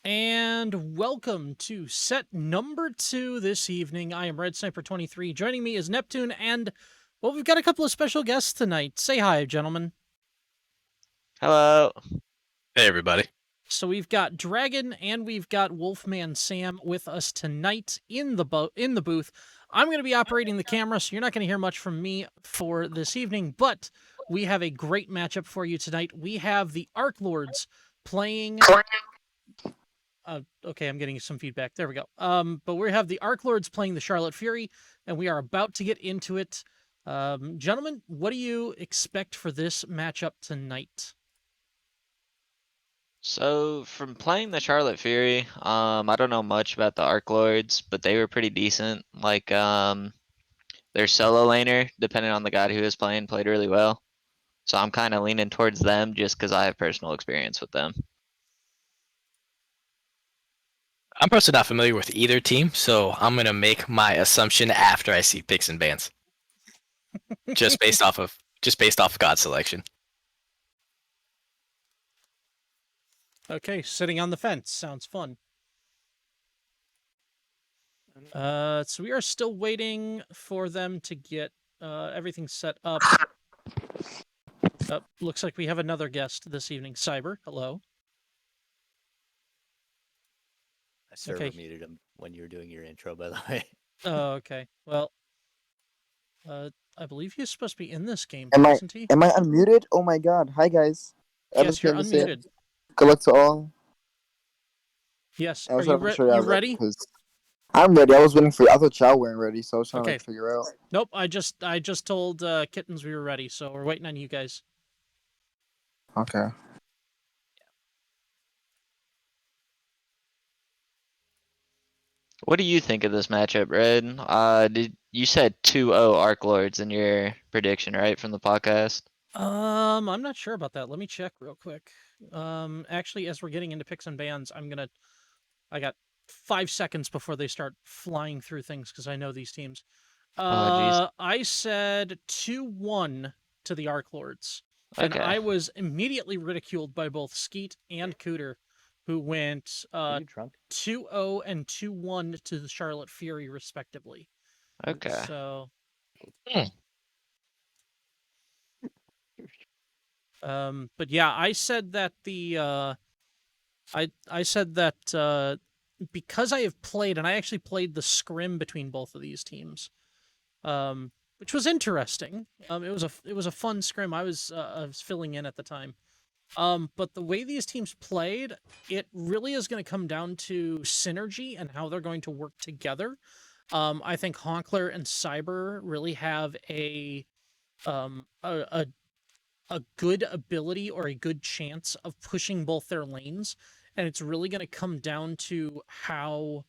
And welcome to set number 2 this evening. I am Red Sniper 23. Joining me is Neptune, and well, we've got a couple of special guests tonight. Say hi, gentlemen. Hello. Hey, everybody. So we've got Dragon and we've got Wolfman Sam with us tonight in the booth. I'm going to be operating the camera, so you're not going to hear much from me for this evening. But we have a great matchup for you tonight. We have the Arc Lords playing. Okay, I'm getting some feedback. There we go. But we have the Arc Lords playing the Charlotte Fury, and we are about to get into it. Gentlemen, what do you expect for this matchup tonight? So from playing the Charlotte Fury, I don't know much about the Arc Lords, but they were pretty decent. Like, their solo laner, depending on the god who is playing, played really well. So I'm kind of leaning towards them just because I have personal experience with them. I'm personally not familiar with either team, so I'm gonna make my assumption after I see picks and bans, just based off of God selection. Okay, sitting on the fence sounds fun. So we are still waiting for them to get everything set up. Looks like we have another guest this evening. Cyber, hello. I server muted him when you were doing your intro, by the way. Oh, okay. Well, I believe he's supposed to be in this game, Am isn't he? I unmuted? Oh my god. Hi guys. Yes, you're unmuted. Good luck to all. Yes. I Are was you, trying to you ready? I'm ready. I was waiting for you. I thought y'all weren't ready, so I was trying Okay. to figure out. Nope, I just told Kittens we were ready, so we're waiting on you guys. Okay. What do you think of this matchup, Red? You said 2-0 Arc Lords in your prediction, right, from the podcast? I'm not sure about that. Let me check real quick. Actually, as we're getting into picks and bans, I got 5 seconds before they start flying through things because I know these teams. I said 2-1 to the Arc Lords. And Okay. I was immediately ridiculed by both Skeet and Cooter, who went 2-0 and 2-1 to the Charlotte Fury, respectively. Okay. So, but yeah, I said that I said that because I have played, and I actually played the scrim between both of these teams, which was interesting. It was a fun scrim. I was filling in at the time. But the way these teams played, it really is going to come down to synergy and how they're going to work together. I think Honkler and Cyber really have a good ability or a good chance of pushing both their lanes, and it's really going to come down to how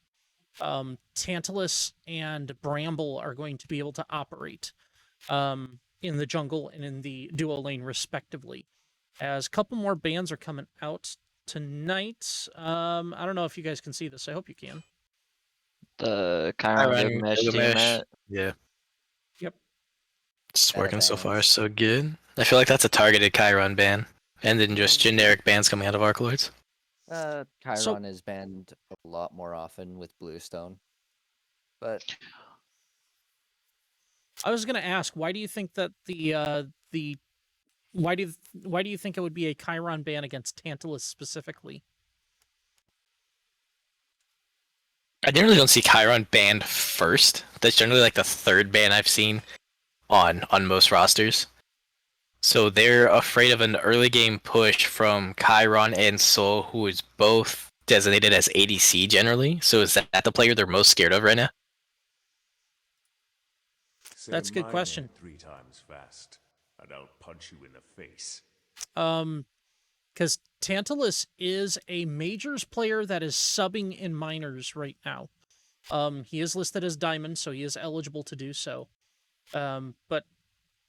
Tantalus and Bramble are going to be able to operate in the jungle and in the duo lane, respectively. As a couple more bans are coming out tonight. I don't know if you guys can see this. I hope you can. The Chiron Gilgamesh team, Matt. Yeah. Yep. It's working so far, so good. I feel like that's a targeted Chiron ban, and then just generic bans coming out of Arc Lords. Chiron is banned a lot more often with Bluestone, but I was going to ask, why do you think that why do you think it would be a Chiron ban against Tantalus specifically? I generally don't see Chiron banned first. That's generally like the third ban I've seen on most rosters. So they're afraid of an early game push from Chiron and Soul, who is both designated as ADC generally. So is that the player they're most scared of right now? That's a good question. 3 times fast, and I'll punch you in the face. Because Tantalus is a majors player that is subbing in minors right now. He is listed as diamond, so he is eligible to do so. But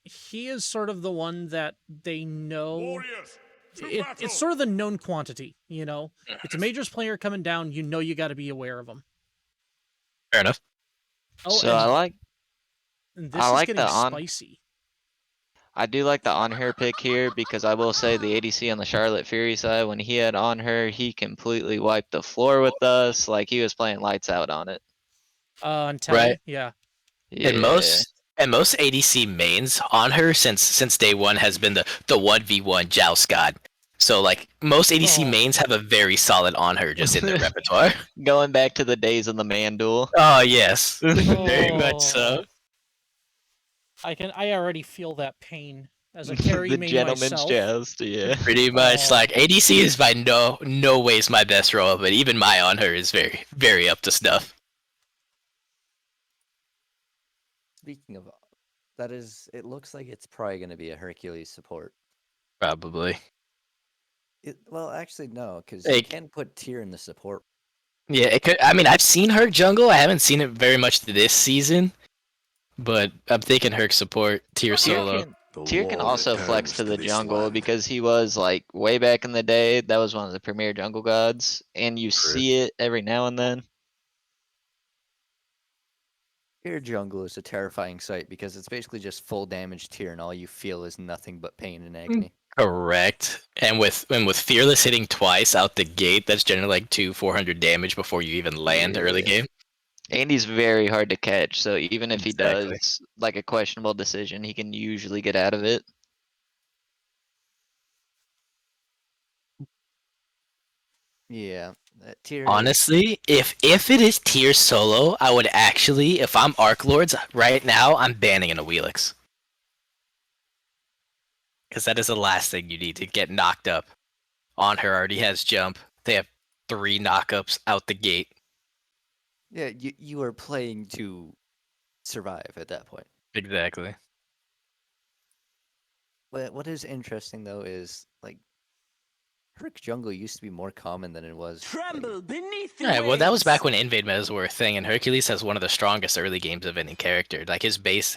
he is sort of the one that they know. It's sort of the known quantity, you know? It's a majors player coming down, you know you got to be aware of him. Fair enough. Oh, so I like this is getting spicy. I do like the on her pick here because I will say the ADC on the Charlotte Fury side, when he had on her, he completely wiped the floor with us. Like he was playing lights out on it. On Right. Telly, yeah. And Yeah. most ADC mains on her since day one has been the 1v1 Joust God. So like most ADC Oh. mains have a very solid on her just in their repertoire. Going back to the days of the man duel. Oh yes, very much Oh. so. I already feel that pain as a carry The main gentleman's myself. joust, yeah. Pretty much Oh. like ADC is by no ways my best role, but even my on her is very up to snuff. Speaking of, it looks like it's probably going to be a Hercules support. Probably. Well, actually, no, because you Like, can put Tyr in the support. yeah, it could. I mean, I've seen her jungle. I haven't seen it very much this season, but I'm thinking her support tier solo. The Tyr can law also flex returns to the this jungle land. because he was like way back in the day. That was one of the premier jungle gods, and you True. see it every now and then. Tyr jungle is a terrifying sight because it's basically just full damage Tyr, and all you feel is nothing but pain and agony. Correct. And with Fearless hitting twice out the gate, that's generally like 400 damage before you even land early Yeah. game. And he's very hard to catch, so even if he Exactly. does like a questionable decision, he can usually get out of it. Yeah, Tyr. Honestly, if it is tier solo, I would actually, if I'm Arc Lords right now, I'm banning an Awilix. Because that is the last thing you need to get knocked up. On her already has jump. They have 3 knockups out the gate. Yeah, you are playing to survive at that point. Exactly. But what is interesting though is like Herc jungle used to be more common than it was. Tremble beneath the Yeah, well, that was back waves. when invade metas were a thing, and Hercules has one of the strongest early games of any character. Like his base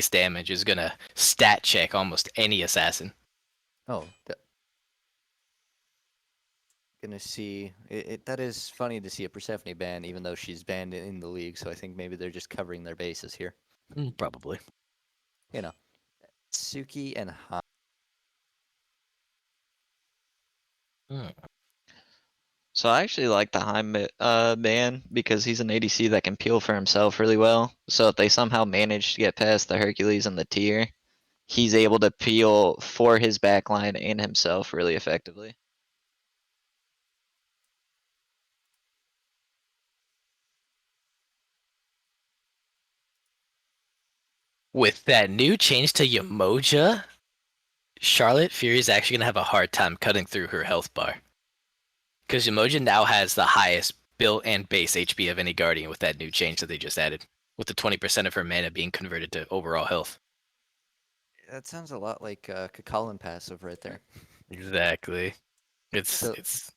damage is gonna stat check almost any assassin. Oh, gonna see it. That is funny to see a Persephone ban, even though she's banned in the league. So I think maybe they're just covering their bases here. Probably. You know, Suki and Han. So I actually like the Heim ban because he's an ADC that can peel for himself really well. So if they somehow manage to get past the Hercules and the tier, he's able to peel for his backline and himself really effectively. With that new change to Yamoja, Charlotte Fury is actually gonna have a hard time cutting through her health bar. Because Yamoja now has the highest built and base HP of any Guardian with that new change that they just added, with the 20% of her mana being converted to overall health. That sounds a lot like Kakalin passive right there. Exactly. So- It's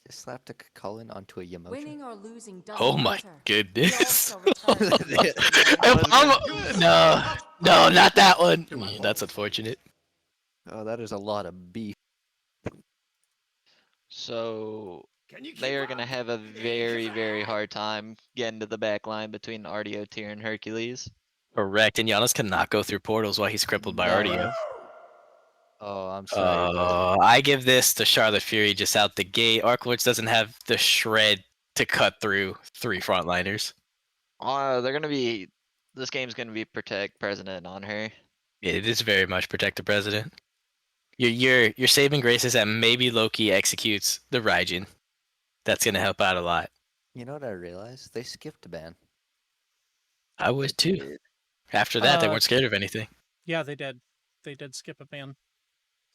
Just slapped a Kakalin onto a Yamoja. Winning or losing doesn't oh my matter. We goodness. also return to the If no, not that one. That's unfortunate. Oh, that is a lot of beef. So Can you keep they are up? gonna have a very hard time getting to the backline between RDO tier and Hercules. Correct, and Giannis cannot go through portals while he's crippled by No. RDO. Oh, I'm sorry, but I give this to Charlotte Fury just out the gate. Arc Lords doesn't have the shred to cut through 3 frontliners. They're gonna be. This game's gonna be protect President on her. It is very much protect the president. Your saving grace is that maybe Loki executes the Raijin. That's gonna help out a lot. you know what I realized? They skipped a ban. I would too. After that, they weren't scared of anything. Yeah, they did. They did skip a ban.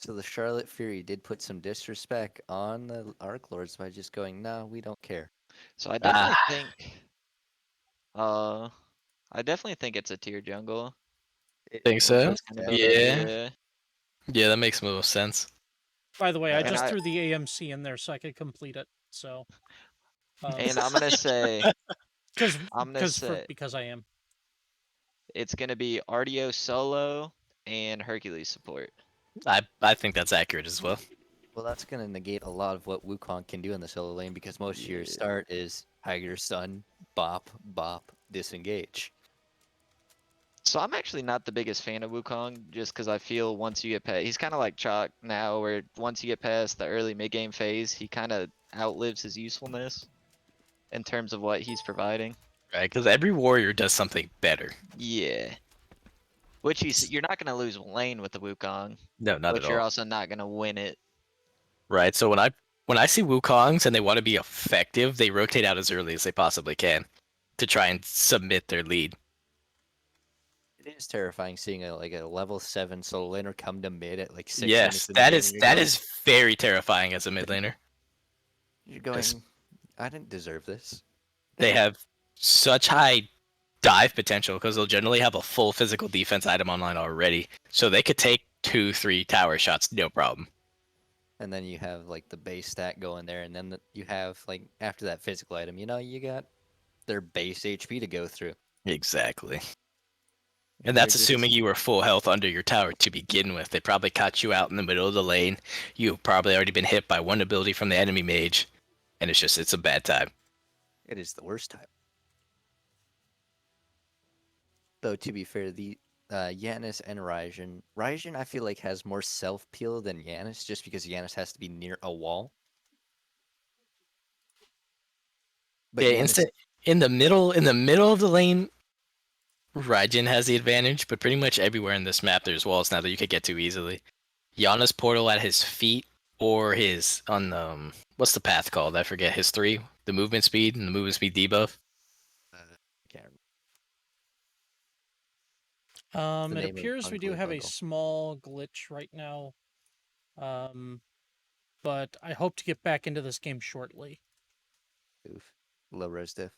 So the Charlotte Fury did put some disrespect on the Arc Lords by just going, "No, we don't care." So I definitely think. I definitely think it's a tier jungle. Think so? It's gonna be- Yeah. Yeah, that makes most sense. By the way, I And just I- threw the AMC in there so I could complete it. So, And I'm gonna say I'm gonna say because I am. it's gonna be RDO solo and Hercules support. I think that's accurate as well. Well, that's going to negate a lot of what Wukong can do in the solo lane because most of your start is Tiger Sun, bop, bop, disengage. So I'm actually not the biggest fan of Wukong, just because I feel once you get past, he's kind of like Chalk now, where once you get past the early mid game phase, he kind of outlives his usefulness in terms of what he's providing. Right, because every warrior does something better. Yeah. Which you're not gonna lose lane with the Wukong, No, not but at you're all. also not gonna win it. Right, so when I see Wukongs and they want to be effective, they rotate out as early as they possibly can to try and submit their lead. It is terrifying seeing a level 7 solo laner come to mid at like 6 Yes, minutes in the game. And that is very terrifying as a mid laner. You're going. I didn't deserve this. They have such high dive potential because they'll generally have a full physical defense item online already, so they could take 2-3 tower shots no problem. And then you have like the base stat going there, and then you have like after that physical item, you got their base HP to go through. Exactly. And They're that's just- assuming you were full health under your tower to begin with. They probably caught you out in the middle of the lane. You've probably already been hit by one ability from the enemy mage, and it's a bad time. It is the worst time. Though to be fair, the Yanis and Ryzen I feel like has more self peel than Yanis, just because Yanis has to be near a wall. But Yeah, Yanis, in the middle of the lane, Raijin has the advantage, but pretty much everywhere in this map there's walls now that you could get to easily. Yana's portal at his feet or his on the what's the path called? I forget his 3, the movement speed and the movement speed debuff. can't It the name of appears we do Uncle have a Bundle. small glitch right now. But I hope to get back into this game shortly. Oof. Low res diff.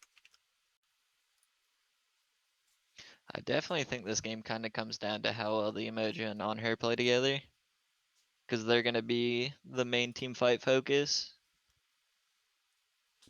I definitely think this game kind of comes down to how well the Emoji and On Her play together. Because they're gonna be the main team fight focus.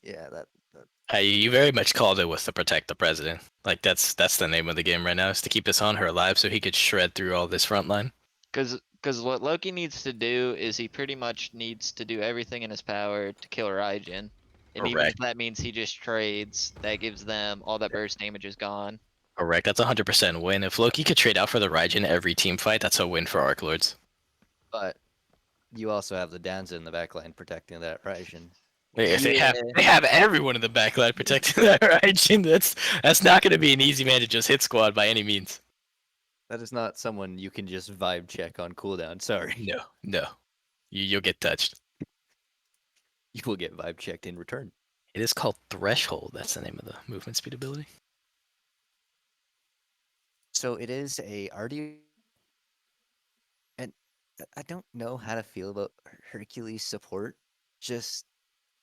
Yeah, that You very much called it with the protect the president. Like that's the name of the game right now, is to keep this on her alive so he could shred through all this front line. Because what Loki needs to do is he pretty much needs to do everything in his power to kill Raijin. And even if Correct. that means he just trades, that gives them all that burst damage is gone. Correct. That's 100% win. If Loki could trade out for the Raijin every team fight, that's a win for Arc Lords. but you also have the Danza in the backline protecting that Ryzen. If Yeah. they have everyone in the backline protecting that Raijin, that's not going to be an easy man to just hit squad by any means. That is not someone you can just vibe check on cooldown. Sorry. No. You'll get touched. You will get vibe checked in return. It is called Threshold. That's the name of the movement speed ability. So it is a RD, and I don't know how to feel about Hercules support. Just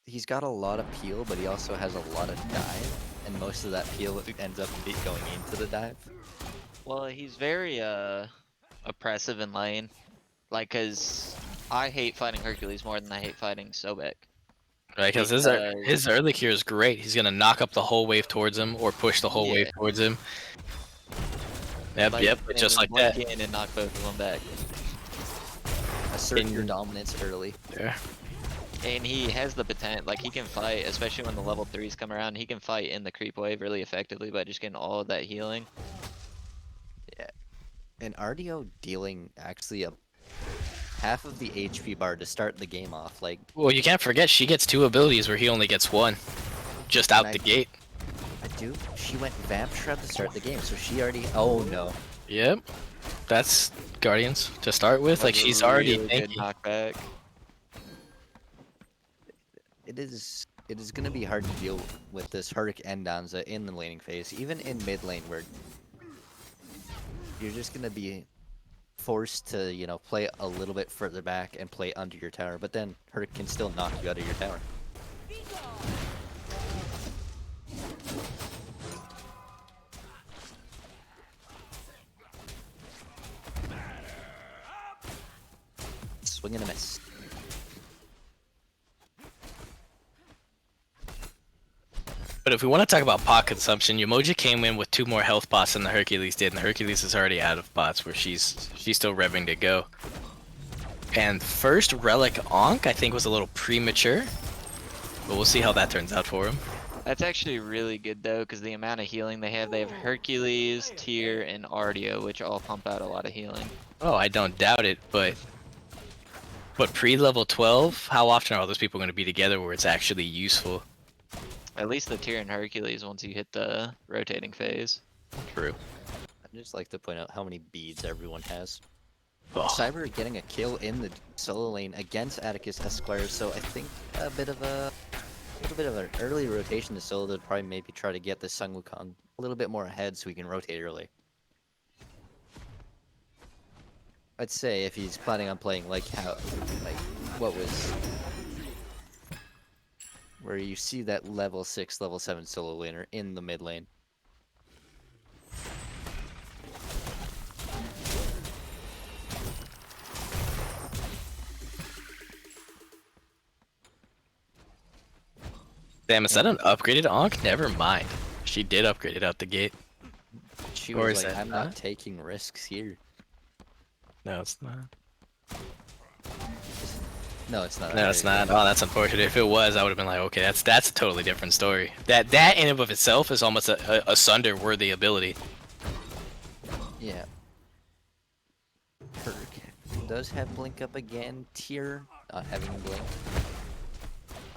he's got a lot of peel, but he also has a lot of dive, and most of that peel ends up going into the dive. Well, he's very oppressive in lane. Like, cause I hate fighting Hercules more than I hate fighting Sobek. Right, because his early cure is great. He's gonna knock up the whole wave towards him or push the whole wave Yeah. towards him. Yep, Like, but and just then like that. blink in and knock both of them back. Assert your In- dominance early. Yeah. And he has the potential, like he can fight, especially when the level 3s come around, he can fight in the creep wave really effectively by just getting all of that healing. And RDO dealing actually a half of the HP bar to start the game off. Like Well, you can't forget she gets 2 abilities where he only gets 1, just out And the gate. I do. She went Vamp Shroud to start the game, so she already. Oh no. Yep. That's Guardians to start with. Like That's a she's already really good tanky. knockback. It is gonna be hard to deal with this Hurricane and Danza in the laning phase, even in mid lane where you're just gonna be forced to, play a little bit further back and play under your tower, but then Hurricane can still knock you out of your tower. Swing and a miss. But if we want to talk about pot consumption, Yomoji came in with 2 more health pots than the Hercules did, and the Hercules is already out of pots where she's still revving to go. And first Relic Onk, I think, was a little premature, but we'll see how that turns out for him. That's actually really good though, because the amount of healing they have Hercules, Tyr, and Ardio, which all pump out a lot of healing. Oh, I don't doubt it, but pre-level 12, how often are all those people going to be together where it's actually useful? At least the Tyr and Hercules once you hit the rotating phase. True. I'd just like to point out how many beads everyone has. Oh, Cyber getting a kill in the solo lane against Atticus Esquire, so I think a little bit of an early rotation to solo to probably maybe try to get the Sun Wukong a little bit more ahead so we can rotate early. I'd say if he's planning on playing like what was where you see that level 6, level 7 solo laner in the mid lane. damn, is that an upgraded Ankh? Never mind. She did upgrade it out the gate. She Or was is like, that I'm not? not taking risks here. No, it's not. No, it's not. No, it's not. Oh, that's unfortunate. If it was, I would have been like, okay, that's a totally different story. That in and of itself is almost a Sunder worthy ability. Yeah. Perk does have blink up again. Tier not having blink.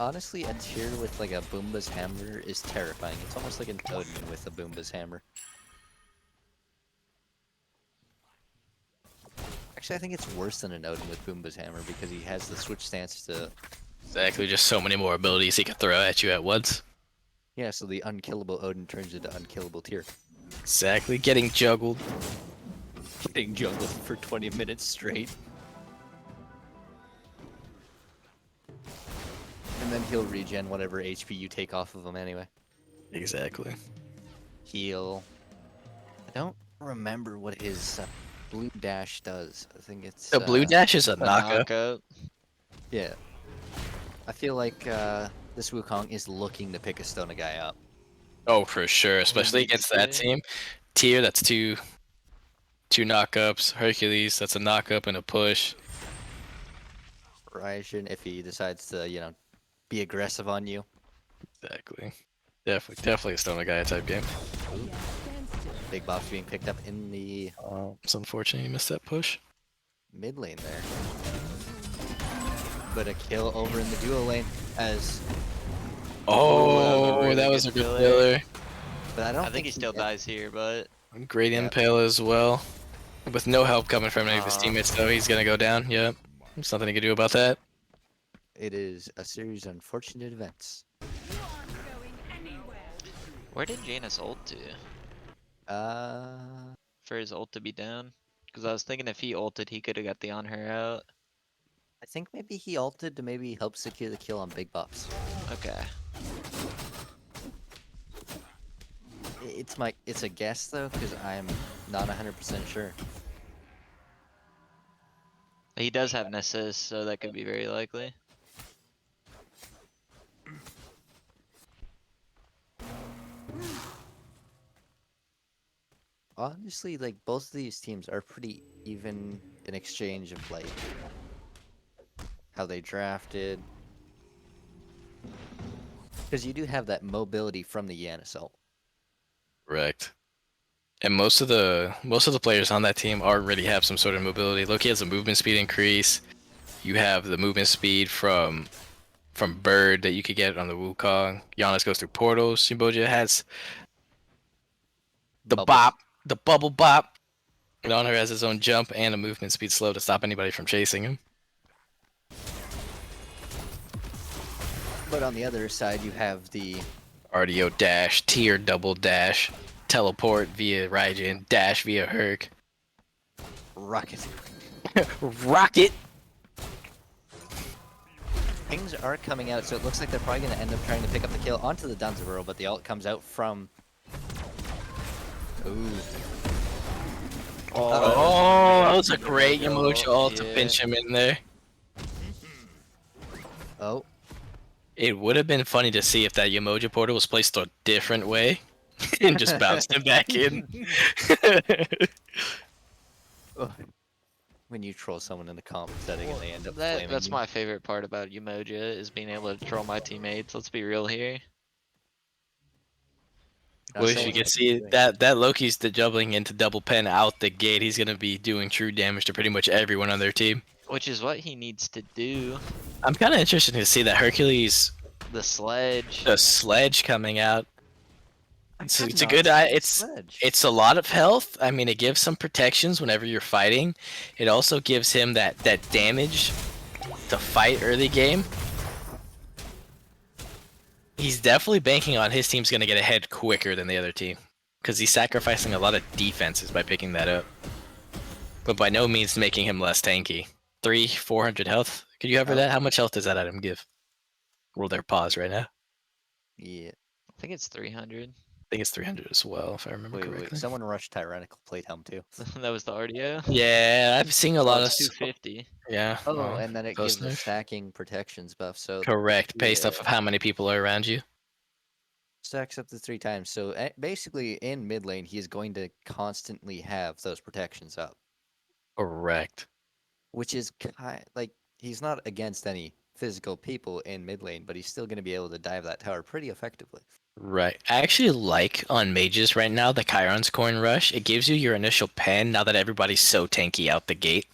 Honestly, a tier with like a Boomba's hammer is terrifying. It's almost like an Odin with a Boomba's hammer. Actually, I think it's worse than an Odin with Boomba's hammer because he has the switch stance to... Exactly, just so many more abilities he can throw at you at once. Yeah, so the unkillable Odin turns into unkillable tier. Exactly, getting juggled. Getting jungled for 20 minutes straight. And then he'll regen whatever HP you take off of him anyway. Exactly. Heal. I don't remember what his blue dash does. I think it's... The blue dash is a The knockup. knockup. Yeah. I feel like this Wukong is looking to pick a Stona guy up. Oh, for sure, especially needs against that to. team. Tier, that's two knockups. Hercules, that's a knockup and a push. Raijin, if he decides to, you know, be aggressive on you. Exactly. Definitely a Stoner guy type game. Big box being picked up in the It's unfortunate you missed that push. mid lane there. But a kill over in the duo lane as... Oh, that was a good filler. But I don't I think he still yeah, dies here, but Great Yeah. impale as well. With no help coming from any of his teammates, though, he's gonna go down. Yep. There's nothing he can do about that. It is a series of unfortunate events. where did Janus ult to? For his ult to be down? Because I was thinking if he ulted, he could have got the on her out. I think maybe he ulted to maybe help secure the kill on Big Bops. Okay. It's a guess though, because I'm not 100% sure. He does have an assist, so that could be very likely. Honestly, like both of these teams are pretty even in exchange of like how they drafted. Because you do have that mobility from the Yanis ult. Correct. And most of the players on that team already have some sort of mobility. Loki has a movement speed increase. You have the movement speed from Bird that you could get on the Wukong. Giannis goes through portals. Shimboja has the Bubbles. bop, the bubble bop. And Honor has his own jump and a movement speed slow to stop anybody from chasing him. But on the other side, you have the RDO dash, tier double dash, teleport via Raijin, dash via Herc. rocket. Rocket! Things are coming out, so it looks like they're probably going to end up trying to pick up the kill onto the Danzaburo, but the ult comes out from... Ooh. Oh, that was a great Yo, emoji ult to yeah. pinch him in there. Oh. It would have been funny to see if that Yamoja portal was placed a different way and just bounced him back in. When you troll someone in the comp setting and they end up flaming That's you. my favorite part about Umoja, is being able to troll my teammates. Let's be real here. Not Wish saying you could what he's see doing. that Loki's the juggling into double pen out the gate. He's gonna be doing true damage to pretty much everyone on their team. Which is what he needs to do. I'm kind of interested to see that Hercules, The sledge. the sledge coming out. I It's, have it's a not good. seen the It's sledge. it's a lot of health. I mean, it gives some protections whenever you're fighting. It also gives him that damage to fight early game. He's definitely banking on his team's gonna get ahead quicker than the other team, because he's sacrificing a lot of defenses by picking that up. But by no means making him less tanky. 400 health. Could you cover Oh. that? How much health does that item give? Roll their pause right now. Yeah. I think it's 300. I think it's 300 as well, if I remember Wait, correctly. someone rushed Tyrannical Plate Helm too. That was the RDO. Yeah, I've seen a Oh, lot of. it's 250. Yeah. Oh, well, and then it close gives a enough. stacking protections buff. So Correct, based off yeah. of how many people are around you. Stacks up to 3 times. So basically, in mid lane, he's going to constantly have those protections up, Correct. which is like he's not against any physical people in mid lane, but he's still going to be able to dive that tower pretty effectively. Right. I actually like on mages right now the Chiron's Coin Rush. It gives you your initial pen now that everybody's so tanky out the gate.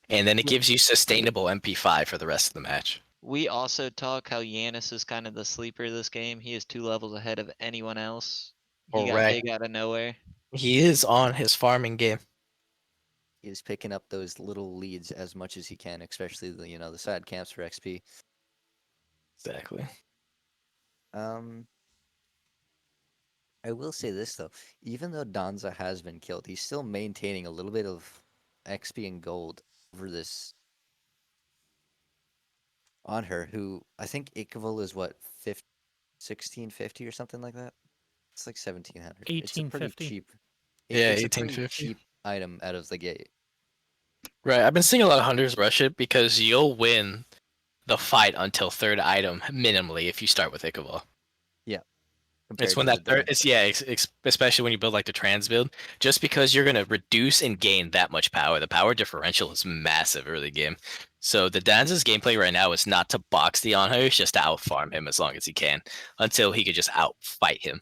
And then it gives you sustainable MP5 for the rest of the match. We also talk how Yanis is kind of the sleeper this game. He is 2 levels ahead of anyone else. He got Correct. big out of nowhere. He is on his farming game. He's picking up those little leads as much as he can, especially the side camps for XP. Exactly. I will say this though, even though Danza has been killed, he's still maintaining a little bit of XP and gold over this on her, who I think Ichval is what 1650 or something like that. It's like 1700. It's a pretty 1850. cheap. Yeah, It's a pretty 1850. cheap item out of the gate. Right. I've been seeing a lot of hunters rush it because you'll win the fight until third item minimally if you start with Ichabod. Compared It's when to that the third, Danza. it's yeah, especially when you build like the trans build, just because you're gonna reduce and gain that much power. The power differential is massive early game. So the Danza's gameplay right now is not to box the on her, it's just to outfarm him as long as he can until he could just outfight him.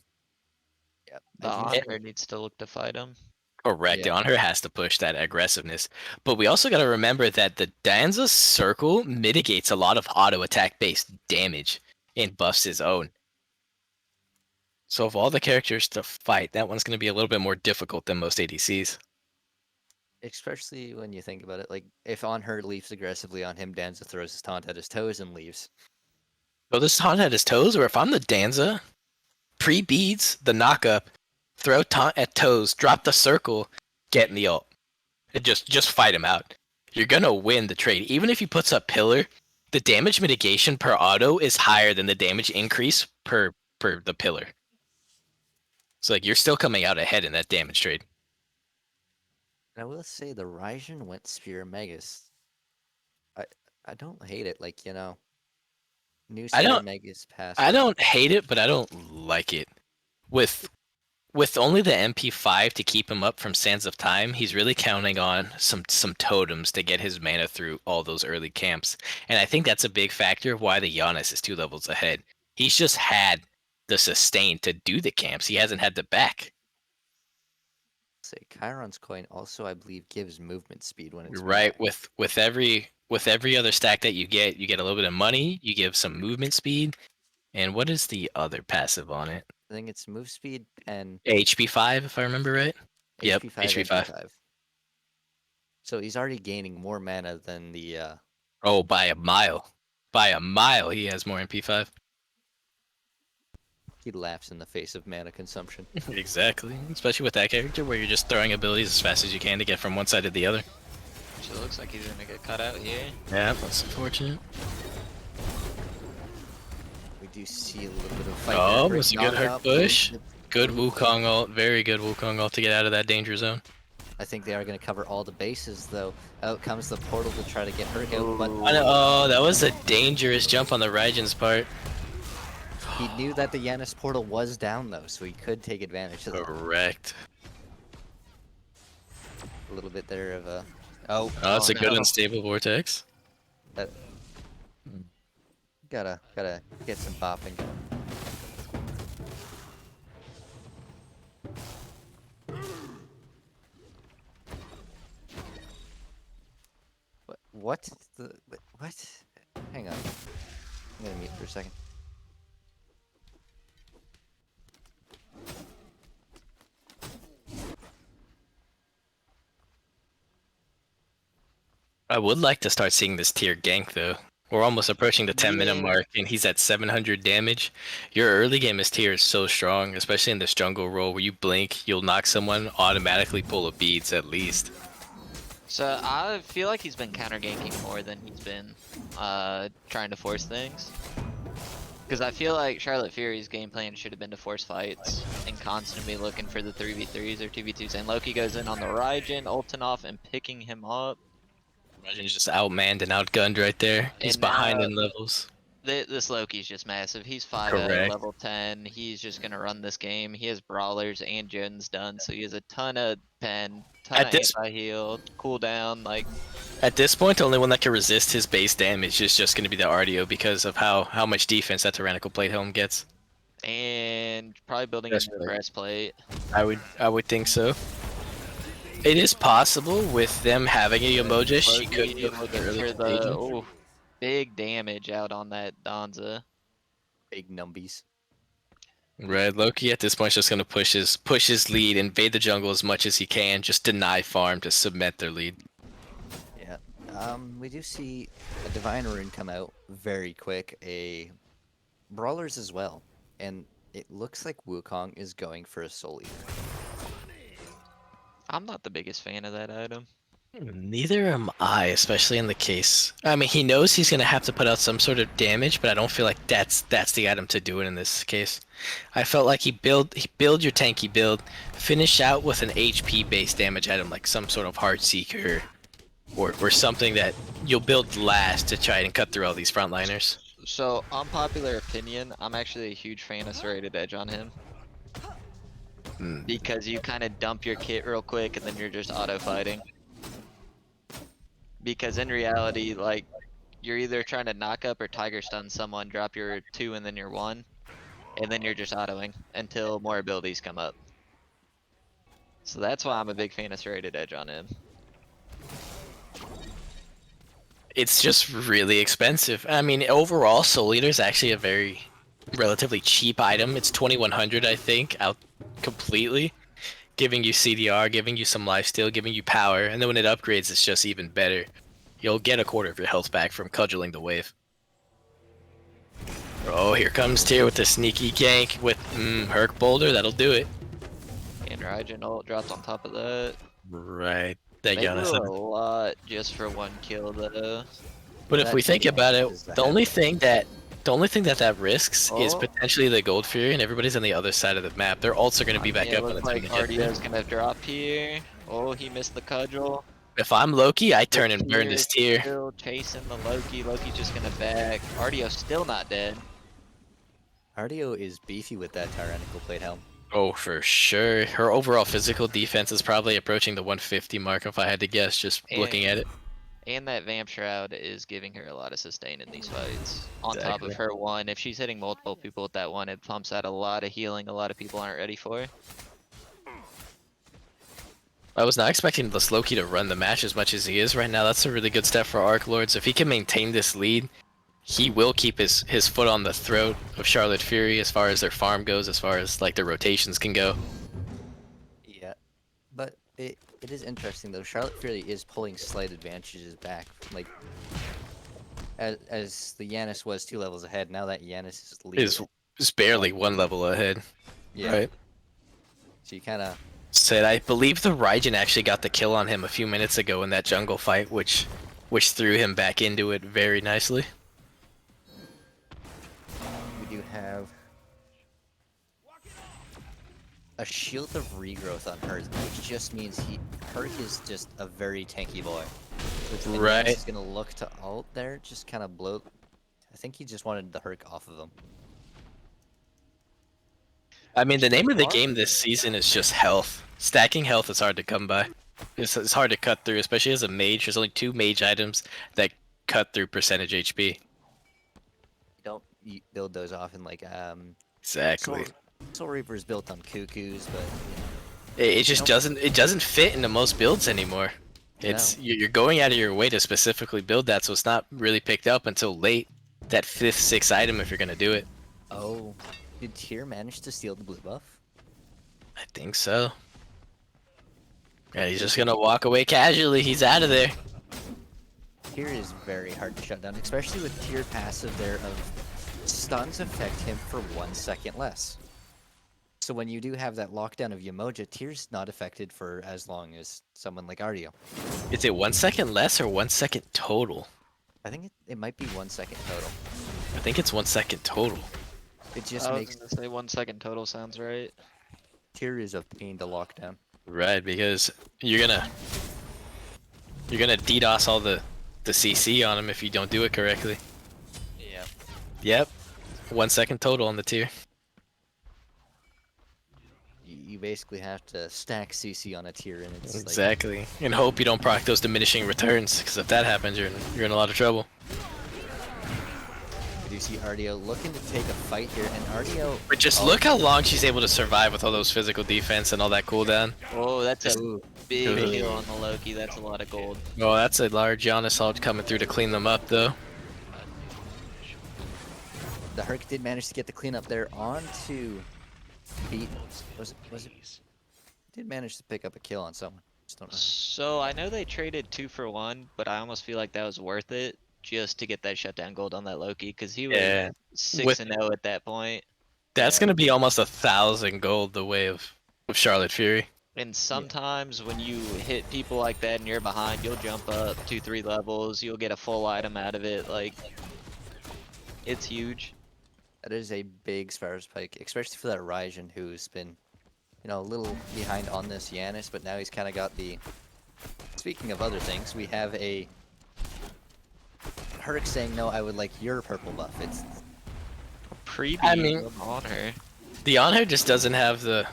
Yeah, The I do Honor think- needs to look to fight him. Correct. The Yeah. on her has to push that aggressiveness, but we also got to remember that the Danza circle mitigates a lot of auto attack based damage and buffs his own. So of all the characters to fight, that one's going to be a little bit more difficult than most ADCs. Especially when you think about it, like if on her leaps aggressively on him, Danza throws his taunt at his toes and leaves. So this taunt at his toes, or if I'm the Danza, pre-beads the knock-up, throw taunt at toes, drop the circle, get in the ult. And just fight him out. You're going to win the trade. Even if he puts up pillar, the damage mitigation per auto is higher than the damage increase per the pillar. So like you're still coming out ahead in that damage trade. And I will say the Ryzen went Spear Megas. I don't hate it, like new I Spear don't- Megas pass. I don't hate it, but I don't like it. With only the MP5 to keep him up from Sands of Time, he's really counting on some totems to get his mana through all those early camps. And I think that's a big factor of why the Giannis is 2 levels ahead. He's just had the sustain to do the camps. He hasn't had the back. say Chiron's coin also, I believe, gives movement speed when it's Right, max. with every other stack that you get a little bit of money, you give some movement speed. And what is the other passive on it? I think it's move speed and HP 5 if I remember right. Yep, HP5, HP 5. MP5. So he's already gaining more mana than the Oh, by a mile. By a mile he has more MP5. he laughs in the face of mana consumption. Exactly. Especially with that character where you're just throwing abilities as fast as you can to get from one side to the other. Actually, looks like he's gonna get cut out here. Yeah, that's unfortunate. We do see a little bit of fight. Oh, there. was a good Knock hurt out, push. boom. Good Wukong ult. Very good Wukong ult to get out of that danger zone. I think they are going to cover all the bases, though. Out comes the portal to try to get her out, but Oh, that was a dangerous jump on the Raigen's part. he knew that the Yanis portal was down, though, so he could take advantage of Correct. a little bit there of a... Oh, Oh, that's a good no. unstable vortex. gotta get some bopping. What? What? Hang on. I'm gonna mute for a second. I would like to start seeing this tier gank though. We're almost approaching the 10-minute Yeah. mark, and he's at 700 damage. Your early game is tier is so strong, especially in this jungle role where you blink, you'll knock someone, automatically pull a beads at least. So I feel like he's been counter ganking more than he's been trying to force things. Because I feel like Charlotte Fury's game plan should have been to force fights and constantly looking for the 3v3s or 2v2s. And Loki goes in on the Raijin, ulting off and picking him up. Imagine just outmanned and outgunned right there. He's And behind now in levels. this Loki's just massive. He's 5-0, Correct. level 10. He's just gonna run this game. He has brawlers and Jones done, so he has a ton of pen, ton At of this- anti-heal, cooldown. Like, At this point, the only one that can resist his base damage is just going to be the RDO because of how much defense that Tyrannical Plate Helm gets. and probably building That's into the right. breastplate. I would think so. It is possible with them having a Yomoja, she could Loki go for the looking early for the contagion. ooh, big damage out on that Donza. Big numbies. Right, Loki at this point is just gonna push his lead, invade the jungle as much as he can, just deny farm to cement their lead. Yeah. We do see a Divine Rune come out very quick. A Brawlers as well, and it looks like Wukong is going for a Soul Eater. I'm not the biggest fan of that item. Neither am I, especially in the case. I mean, he knows he's gonna have to put out some sort of damage, but I don't feel like that's the item to do it in this case. I felt like he build your tanky build, finish out with an HP based damage item like some sort of Heart Seeker, or something that you'll build last to try and cut through all these frontliners. So, unpopular opinion, I'm actually a huge fan of Serrated Edge on him. Hmm. Because you kind of dump your kit real quick and then you're just auto fighting. Because in reality, like, you're either trying to knock up or tiger stun someone, drop your 2 and then your 1, and then you're just autoing until more abilities come up. So that's why I'm a big fan of Serrated Edge on him. It's just really expensive. I mean, overall, Soul Eater is actually a very relatively cheap item. It's 2100, I think, out completely, giving you CDR, giving you some lifesteal, giving you power, and then when it upgrades, it's just even better. You'll get a quarter of your health back from cudgeling the wave. Oh, here comes Tyr with the sneaky gank with Herc Boulder. That'll do it. And Raijin ult dropped on top of that. Right. That They Giannis. blew a lot just for 1 kill though. But if That we think about it, is the the only thing that risks is Oh. potentially the Gold Fury, and everybody's on the other side of the map. Their ults are going to be back It up when looks it's like going to get there. RDO's gonna drop here. Oh, he missed the cudgel. If I'm Loki, I turn and The burn Tyr this is tier. Still chasing the Loki. Loki's just gonna back. RDO's still not dead. Ardio is beefy with that Tyrannical Plate Helm. Oh, for sure. Her overall physical defense is probably approaching the 150 mark if I had to guess, just looking at it. And that Vamp Shroud is giving her a lot of sustain in these fights. On top Exactly. of her 1, if she's hitting multiple people with that 1, it pumps out a lot of healing a lot of people aren't ready for. I was not expecting this Loki to run the match as much as he is right now. That's a really good step for Arc Lords. If he can maintain this lead, he will keep his foot on the throat of Charlotte Fury as far as their farm goes, as far as like their rotations can go. Yeah, but it is interesting though. Charlotte Fury is pulling slight advantages back. Like as the Yanis was 2 levels ahead, now that Yanis is leading. Is barely 1 level ahead. Yeah. Right. So you kind of Said I believe the Raijin actually got the kill on him a few minutes ago in that jungle fight, which threw him back into it very nicely. we do have a shield of regrowth on her, which just means Herc is just a very tanky boy. And Right. Yanis is gonna look to ult there, just kind of blow. I think he just wanted the Herc off of him. I mean, the name of the game this season is just health. Stacking health is hard to come by. It's hard to cut through, especially as a mage. There's only 2 mage items that cut through percentage HP. You don't build those often, like Exactly. Soul Reaper is built on cuckoos, but It just doesn't fit into most builds anymore. You're going out of your way to specifically build that, so it's not really picked up until late. That 5th, 6th item if you're gonna do it. Oh, did Tyr manage to steal the blue buff? I think so. Yeah, he's just gonna walk away casually. He's out of there. Tyr is very hard to shut down, especially with Tyr passive there of stuns affect him for 1 second less. So when you do have that lockdown of Yamoja, Tyr's not affected for as long as someone like Ardio. Is it 1 second less or 1 second total? I think it might be 1 second total. I think it's 1 second total. It just I was makes gonna say 1 second total sounds right. Tyr is a pain to lock down. Right, because you're gonna DDoS all the CC on him if you don't do it correctly. Yeah. Yep. 1 second total on the tier. You basically have to stack CC on a Tyr, and it's like, Exactly. And hope you don't proc those diminishing returns, because if that happens, you're in a lot of trouble. I do see Ardio looking to take a fight here, and Ardio. But just Oh, look how long she's able to survive with all those physical defense and all that cooldown. Oh, that's a Ooh, big Ooh. heal on the Loki. That's a lot of gold. Oh, that's a large Giannis ult coming through to clean them up, though. the Herc did manage to get the cleanup there onto beat. Was it? Did manage to pick up a kill on someone. Just don't know. So I know they traded 2 for 1, but I almost feel like that was worth it just to get that shutdown gold on that Loki because he was Yeah. 6-0 at that point. That's Yeah. gonna be almost 1,000 gold the way of Charlotte Fury. And sometimes when you hit people like that and you're behind, you'll jump up 2-3 levels. You'll get a full item out of it. Like, it's huge. That is a big Sparrow Spike, especially for that Raijin who's been, a little behind on this Yanis, but now he's kind of got the. Speaking of other things, we have a Herc saying, "No, I would like your purple buff." It's Preview I mean- on her. The Honor just doesn't have the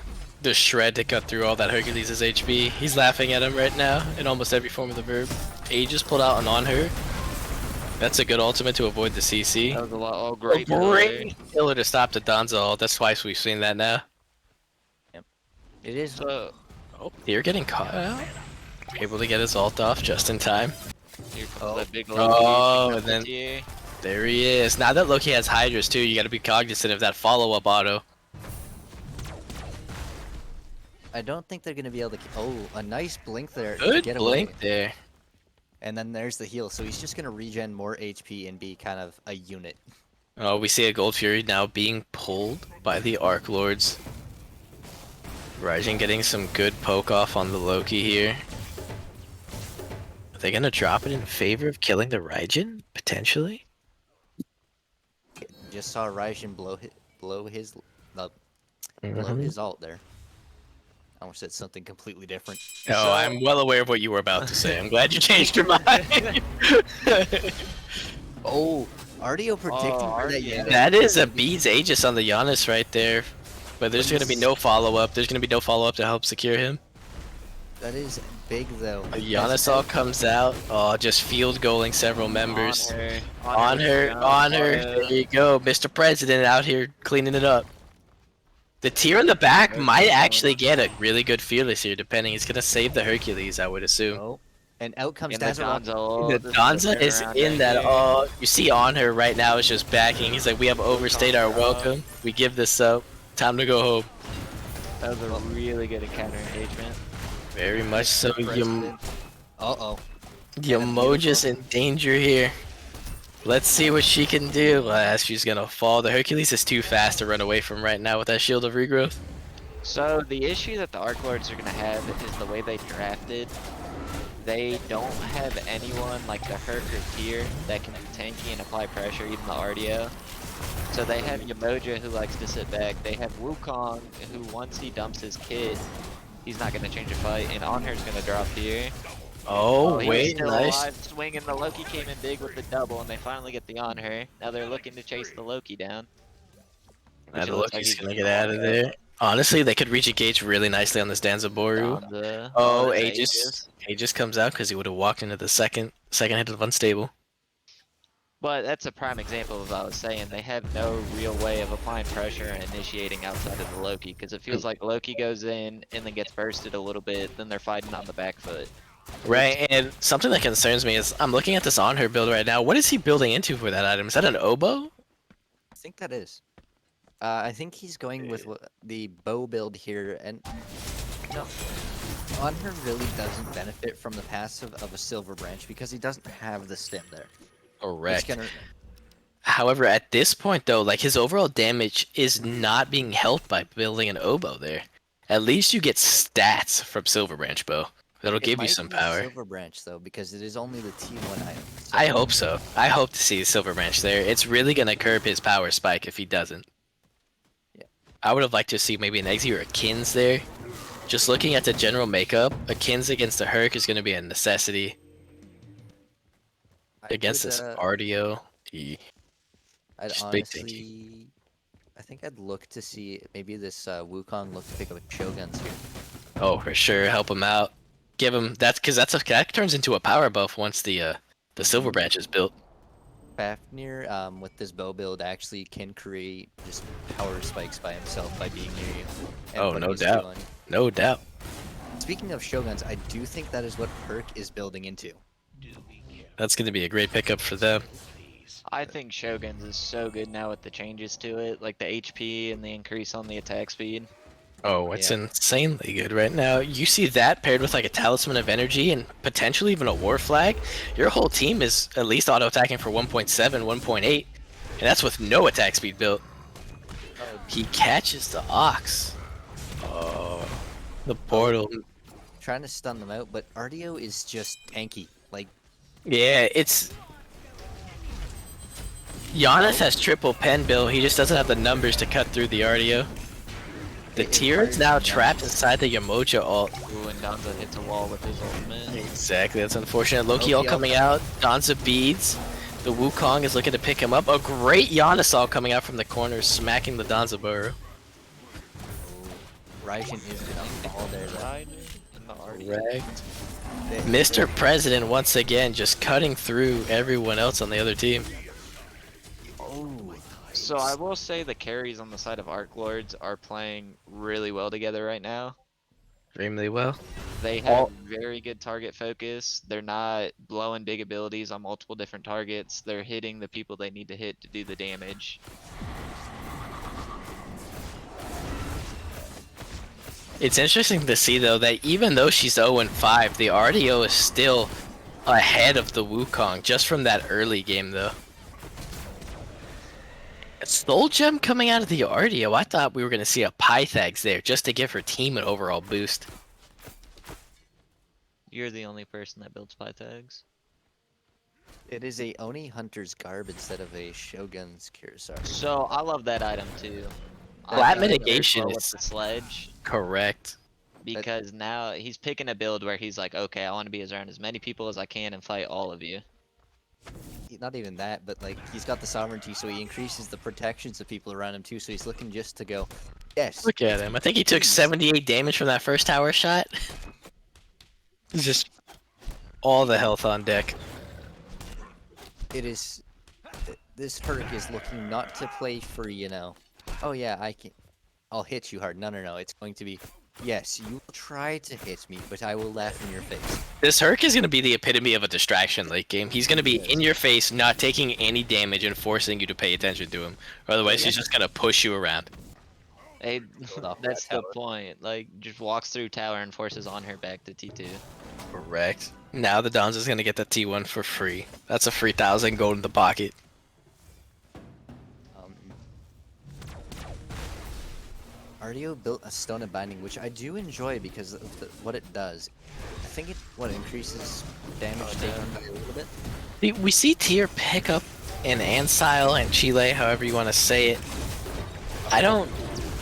shred to cut through all that Hercules' HP. He's laughing at him right now in almost every form of the verb. Aegis pulled out an on her. That's a good ultimate to avoid the CC. That was a lot. Oh, A great. great killer to stop the Danza ult. That's twice we've seen that now. it is. So, Oh, you're getting caught out. Able to get his ult off just in time. here comes Oh. that big Oh, Loki. and then- Here. There he is. Now that Loki has Hydras too, you gotta be cognizant of that follow-up auto. I don't think they're gonna be able to. Oh, a nice blink there. to Good get away. blink there. And then there's the heal, so he's just gonna regen more HP and be kind of a unit. Oh, we see a Gold Fury now being pulled by the Arc Lords. Raijin getting some good poke off on the Loki here. Are they gonna drop it in favor of killing the Raijin? Potentially? Just saw Raijin blow his blow Mhm. his ult there. I almost said something completely different. Oh, I'm well aware of what you were about to say. I'm glad you changed your mind. Oh, Ardio predicting Oh, for that Ardio. unit. That is a Beads Aegis on the Giannis right there. But there's gonna be no follow-up. There's gonna be no follow-up to help secure him. That is big though. A Giannis all comes out. Oh, just field goaling several members. On her. There you go. Mr. President out here cleaning it up. The tier in the back might actually get a really good fearless here, depending. It's gonna save the Hercules, I would assume. Oh, and out comes And the Dazzle. Donzo. The Danza is in that. Oh, you see on her right now is just backing. He's like, we have overstayed our welcome. We give this up. Time to go home. That was a really good encounter engagement. Very much so. Uh-oh. Yamoja's in danger here. Let's see what she can do. She's gonna fall. The Hercules is too fast to run away from right now with that shield of regrowth. So the issue that the Arc Lords are gonna have is the way they drafted. They don't have anyone like the Herc or Tier that can be tanky and apply pressure, even the Ardio. So they have Yamoja who likes to sit back. They have Wukong who once he dumps his kit, he's not gonna change a fight, and Onher's gonna drop here. Oh, He was wait, still nice. alive, swinging. The Loki came in big with the double, and they finally get the Onher. Now they're looking to chase the Loki down. Now Which the it looks like Loki's he's gonna gonna get out of walk there. Honestly, they could reach a gauge really nicely on this Danzaboru. Donza. Oh, that's Aegis comes out because he would have walked into the second hit of unstable. But that's a prime example of what I was saying. They have no real way of applying pressure and initiating outside of the Loki, because it feels like Loki goes in and then gets bursted a little bit, then they're fighting on the back foot. Right, and something that concerns me is I'm looking at this on her build right now. What is he building into for that item? Is that an oboe? I think that is. I think he's going with the bow build here, and no, Honor really doesn't benefit from the passive of a Silver Branch because he doesn't have the stim there. It's Correct. gonna. However, at this point though, like his overall damage is not being helped by building an oboe there. At least you get stats from Silver Branch Bow. That'll It give you might some be power. Silver Branch though, because it is only the T1 item. So I hope so. I hope to see Silver Branch there. It's really gonna curb his power spike if he doesn't. Yeah. I would have liked to see maybe an Exy or a Kins there. Just looking at the general makeup, a Kins against a Herc is gonna be a necessity. Against this RDO, I'd just big thinking. honestly, I think I'd look to see maybe this Wukong look to pick up Shoguns here. Oh, for sure, help him out. Give him that that turns into a power buff once the Silver Branch is built. Fafnir, with this bow build, actually can create just power spikes by himself by being near you. And Oh, putting no his doubt. skill on you. No doubt. Speaking of Shoguns, I do think that is what Herc is building into. That's gonna be a great pickup for them. I think Shogun's is so good now with the changes to it, like the HP and the increase on the attack speed. Oh, it's Yeah. insanely good right now. You see that paired with like a Talisman of Energy and potentially even a War Flag, your whole team is at least auto-attacking for 1.7, 1.8, and that's with no attack speed built. He catches the Ox. Oh, the portal. Trying to stun them out, but RDO is just tanky. Like, Yeah, it's... Giannis has triple pen bill, he just doesn't have the numbers to cut through the RDO. The It tier is requires now numbers. trapped inside the Yamoja ult. Ooh, and Donza hits a wall with his ultimate. Exactly, that's unfortunate. Loki ult Loki ult coming out, Danza beads. The Wukong is looking to pick him up. A great Giannis ult coming out from the corner, smacking the Danza burrow. Raijin is gonna fall there though. Raiden and the RD. Correct. They- Mr. President once again just cutting through everyone else on the other team. Oh, So I will say the carries on the side of Arc Lords are playing really well together right now. Extremely well. They have very good target focus. They're not blowing big abilities on multiple different targets. They're hitting the people they need to hit to do the damage. It's interesting to see though that even though she's 0-5, the RDO is still ahead of the Wukong just from that early game though. Soul Gem coming out of the RDO, I thought we were going to see a Pythags there just to give her team an overall boost. You're the only person that builds Pythags. it is a Oni Hunter's Garb instead of a Shogun's Kurosawa. So I love that item too. Flat I like mitigation Urkel with is- the sledge Correct. because now he's picking a build where he's like, okay, I want to be around as many people as I can and fight all of you. Not even that, but like he's got the sovereignty, so he increases the protections of people around him too. So he's looking just to go, yes. Look at him. I think he took 78 damage from that first tower shot. He's just all the health on deck. It is. This Herc is looking not to play for, you know, oh yeah, I'll hit you hard. No, no, no. It's going to be, yes, you will try to hit me, but I will laugh in your face. This Herc is going to be the epitome of a distraction late game. He's going to be in your face, not taking any damage and forcing you to pay attention to him. Otherwise, he's just going to push you around. Hey, off that's that the tower. point. Like, just walks through tower and forces on her back to T2. Correct. Now the Don's is going to get the T1 for free. That's a free 1,000 gold in the pocket. RDO built a Stone of Binding, which I do enjoy because of what it does. I think it increases damage taken by a little bit. We see Tier pick up an Ansile and Chile, however you want to say it. I don't...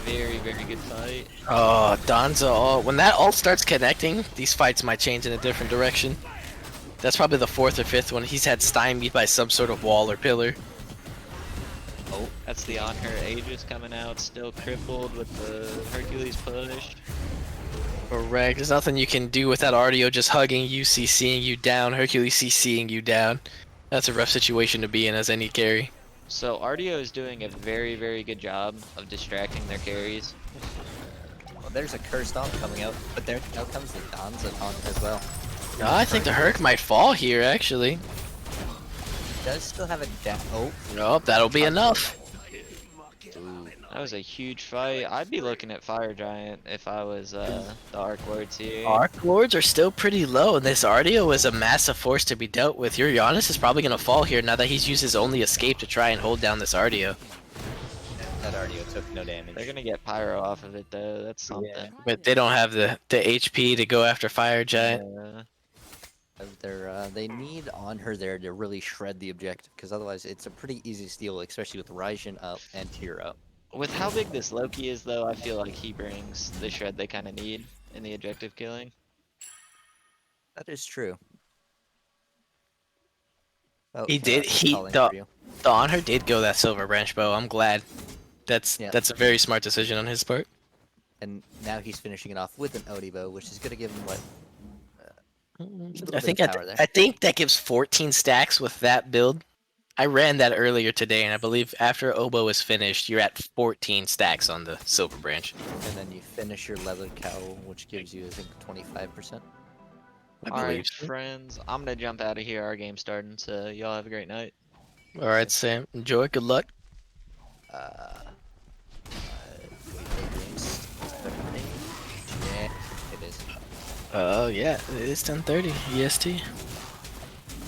Very, very good fight. Oh, Donza ult. When that ult starts connecting, these fights might change in a different direction. That's probably the 4th or 5th one. He's had stymied by some sort of wall or pillar. Oh, that's the on her Aegis coming out, still crippled with the Hercules push. Correct. There's nothing you can do with that RDO just hugging you, CCing you down, Hercules CCing you down. That's a rough situation to be in as any carry. So RDO is doing a very, very good job of distracting their carries. Well, there's a Cursed Aunt coming out, but there out comes the Donza taunt as well. No, I think the Herc might fall here, actually. Does still have a oh. Nope, that'll be enough. Ooh. That was a huge fight. I'd be looking at Fire Giant if I was the Arc Lords here. Arc Lords are still pretty low, and this Ardio is a massive force to be dealt with. Your Giannis is probably going to fall here now that he's used his only escape to try and hold down this Ardio. That Ardio took no damage. They're gonna get Pyro off of it though. That's something. But they don't have the HP to go after Fire Giant. They need on her there to really shred the objective, because otherwise it's a pretty easy steal, especially with Raijin up and Tier up. With how big this Loki is though, I feel like he brings the shred they kind of need in the objective killing. That is true. Oh, He did. calling for you. The on her did go that Silver Branch bow. I'm glad. That's Yeah. a very smart decision on his part. And now he's finishing it off with an Odibo, which is going to give him what? I think that gives 14 stacks with that build. I ran that earlier today, and I believe after Oboe is finished, you're at 14 stacks on the Silver Branch. And then you finish your leather cowl, which gives you, I think, 25%. I Alright, believe so. friends, I'm gonna jump out of here. Our game's starting, so y'all have a great night. All right, Sam. Enjoy. Good luck. Yeah, it is. Oh yeah, it is 10:30 EST.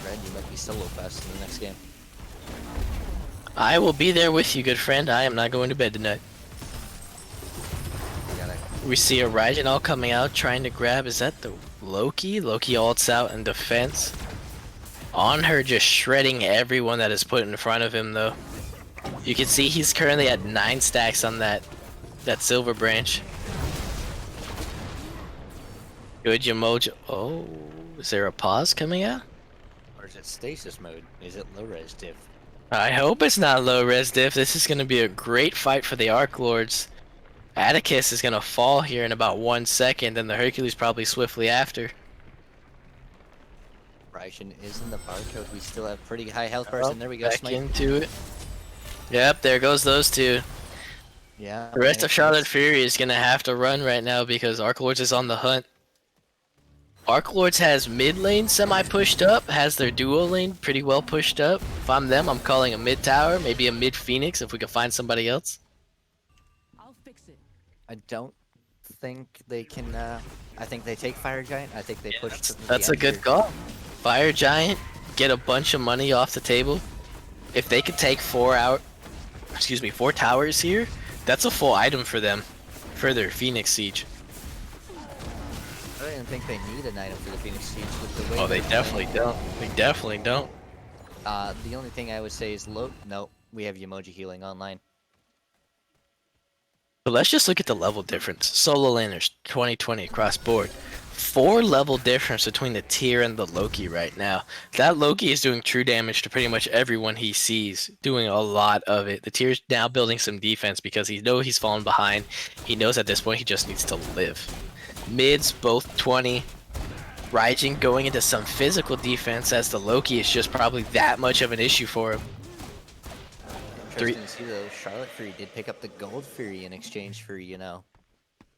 Red, you might be solo fast in the next game. I will be there with you, good friend. I am not going to bed tonight. You gotta We see a Raijin all coming out, trying to grab. Is that the Loki? Loki ults out in defense. On her, just shredding everyone that is put in front of him, though. You can see he's currently at 9 stacks on that Silver Branch. Good Yamoja. Oh, is there a pause coming out? Or is it stasis mode? Is it low res diff? I hope it's not low res diff. This is going to be a great fight for the Arc Lords. Atticus is going to fall here in about 1 second, and the Hercules probably swiftly after. Raijin is in the barcode. We still have pretty high health bars, and there we go. Back Smite. into it. Yep, there goes those two. Yeah. The rest of nice. Charlotte Fury is going to have to run right now because Arc Lords is on the hunt. Arc Lords has mid lane semi-pushed up, has their duo lane pretty well pushed up. If I'm them, I'm calling a mid tower, maybe a mid Phoenix if we could find somebody else. I'll fix it. I don't think they can. I think they take Fire Giant. I think they push. to the That's a end good here. call. Fire Giant, get a bunch of money off the table. If they could take 4 towers here, that's a full item for them, for their Phoenix Siege. I don't even think they need an item for the Phoenix Siege with the way. Oh, they they're definitely playing. don't. They definitely don't. The only thing I would say is low. No, we have Yamoji healing online. But let's just look at the level difference. Solo laners, 2020 across board. 4 level difference between the tier and the Loki right now. That Loki is doing true damage to pretty much everyone he sees, doing a lot of it. The tier's now building some defense because he knows he's fallen behind. He knows at this point he just needs to live. Mids, both 20. Raijin going into some physical defense as the Loki is just probably that much of an issue for him. Interesting to see though. Charlotte Fury did pick up the Gold Fury in exchange for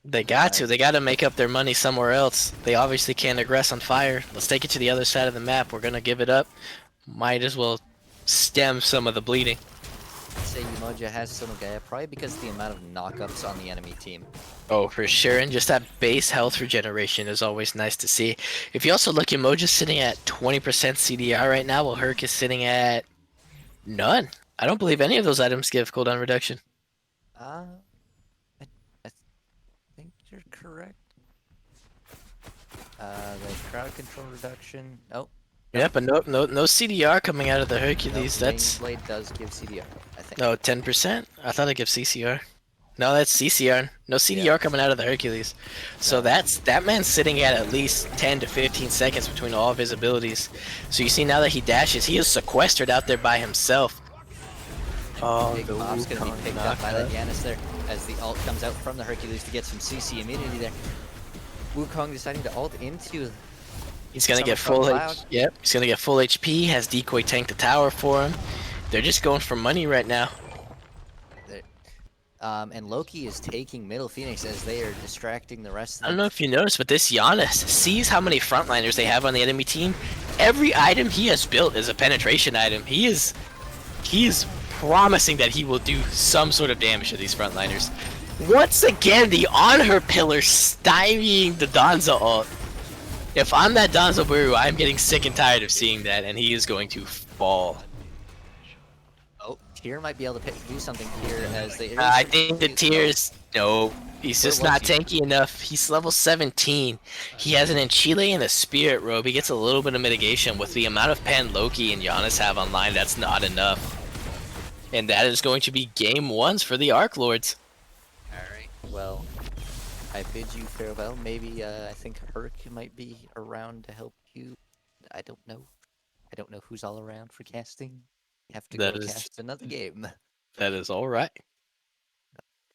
They got to. They got to make up their money somewhere else. They obviously can't aggress on fire. Let's take it to the other side of the map. We're going to give it up. Might as well stem some of the bleeding. I'd say Umoja has some Gaia, probably because of the amount of knockups on the enemy team. Oh, for sure. And just that base health regeneration is always nice to see. If you also look, Emoji's sitting at 20% CDR right now, while Herc is sitting at none. I don't believe any of those items give cooldown reduction. I think you're correct. The crowd control reduction. Oh, Yeah, but no CDR coming out of the Hercules. no, That's Blade does give CDR, I think. no 10%. I thought it gives CCR. No, that's CCR. No CDR Yeah. coming out of the Hercules. So that man's sitting at least 10 to 15 seconds between all of his abilities. So you see now that he dashes, he is sequestered out there by himself. Oh, Big the Bob's gonna be Wukong picked up by that knockout. Yanis there as the ult comes out from the Hercules to get some CC immunity there. Wukong deciding to ult into. He's gonna Summer get from full Cloud. Yep, he's gonna get full HP. Has Decoy tank the tower for him. They're just going for money right now. And Loki is taking middle Phoenix as they are distracting the rest of I them. don't know if you noticed, but this Giannis sees how many frontliners they have on the enemy team. Every item he has built is a penetration item. He is promising that he will do some sort of damage to these frontliners. Once again, the on her pillar stymieing the Danza ult. If I'm that Danza Buru, I'm getting sick and tired of seeing that, and he is going to fall. Oh, Tyr might be able to do something here as they. I think the Tears. No, he's Where just was not he? tanky enough. He's level 17. He has an Enchile and a Spirit Robe. He gets a little bit of mitigation. With the amount of Pan Loki and Giannis have online, that's not enough. And that is going to be game ones for the Arc Lords. Alright, well, I bid you farewell. Maybe, I think Herc might be around to help you. I don't know. I don't know who's all around for casting. You have to That go is- cast another game. That is all right.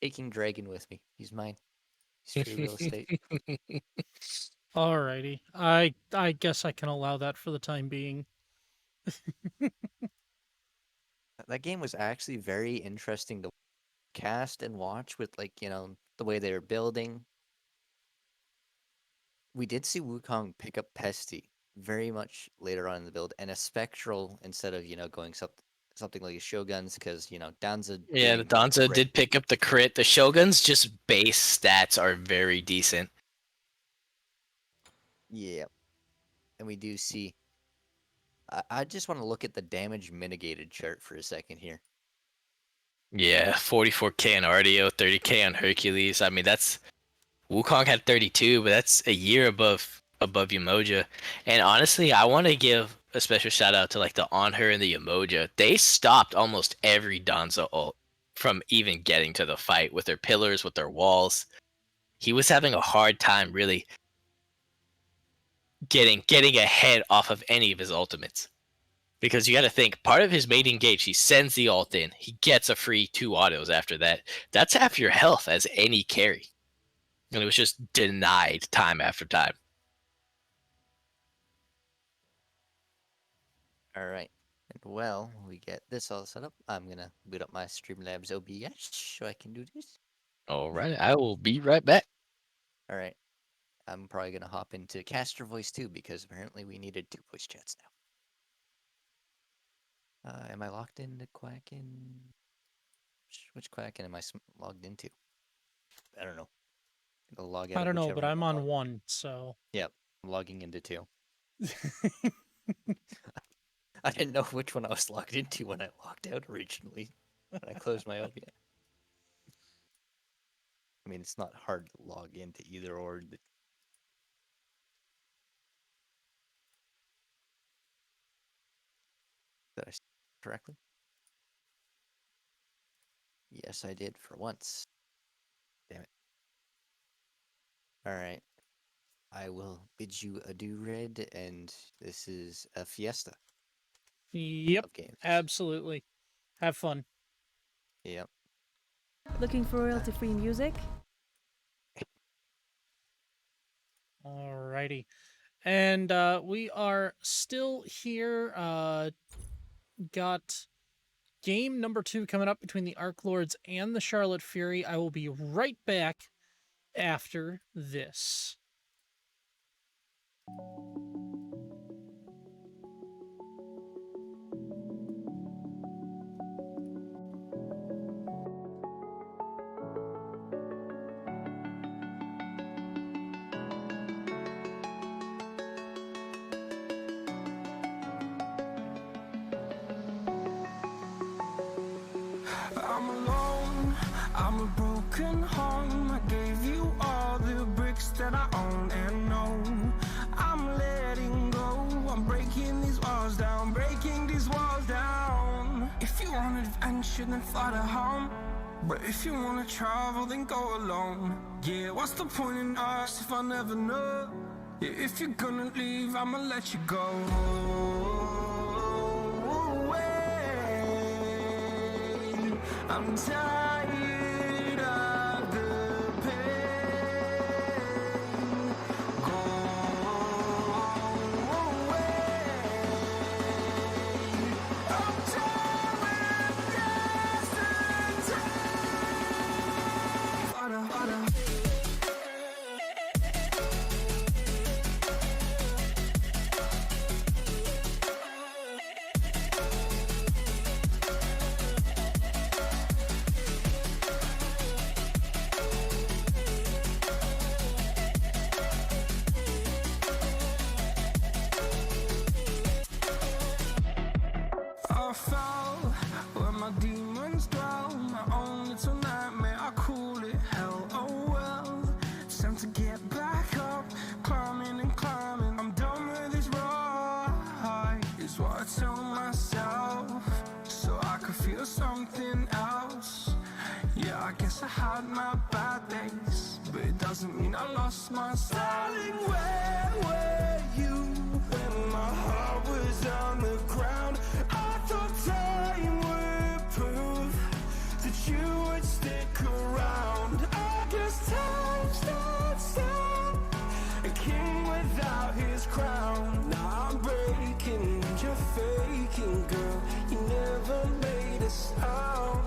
Taking Dragon with me. He's mine. He's free real estate. Alrighty. I guess I can allow that for the time being. That game was actually very interesting to cast and watch with, like, the way they were building. We did see Wukong pick up Pesty very much later on in the build, and a Spectral instead of, going something like a Shoguns, because, Danza. Yeah, the doing Danza great. did pick up the crit. The Shogun's just base stats are very decent. Yeah. And we do see. I just want to look at the damage mitigated chart for a second here. Yeah, 44k on RDO, 30k on Hercules. I mean, that's Wukong had 32, but that's a year above Umoja. And honestly, I want to give a special shout out to like the On Her and the Umoja. They stopped almost every Danza ult from even getting to the fight with their pillars, with their walls. He was having a hard time really getting ahead off of any of his ultimates. Because you got to think, part of his main engage, he sends the ult in, he gets a free 2 autos after that. That's half your health as any carry. And it was just denied time after time. All right. And well, we get this all set up. I'm going to boot up my Streamlabs OBS so I can do this. All right, I will be right back. All right. I'm probably going to hop into caster voice too, because apparently we needed 2 voice chats now. Am I logged into Quacken? Which Quacken am I logged into? I don't know. I'll log out I of don't know, but whichever I'm one on one, so. Yep, I'm logging into 2. I didn't know which one I was logged into when I logged out originally. When I closed my OBS. I mean, it's not hard to log into either or. Did I see it correctly? Yes, I did for once. Damn it. Alright. I will bid you adieu, Red, and this is a fiesta Yep, of games. absolutely. Have fun. Yep. Looking for royalty-free music? Alrighty. And we are still here. Got game number 2 coming up between the Arc Lords and the Charlotte Fury. I will be right back after this. I'm alone, I'm a broken home. I gave you all the bricks that I own and know. I'm letting go, I'm breaking these walls down, breaking these walls down. If you want adventure, then fly to home. But if you wanna travel, then go alone. Yeah, what's the point in us if I never know? Yeah, if you're gonna leave, I'ma let you go. I'm tired of the pain. Go away. I'm tired of yesterday. I guess I had my bad days, but it doesn't mean I lost my style. Darling, where were you when my heart was on the ground? I thought time would prove that you would stick around. I guess time stood still, a king without his crown. Now I'm breaking and you're faking, girl. You never made a sound.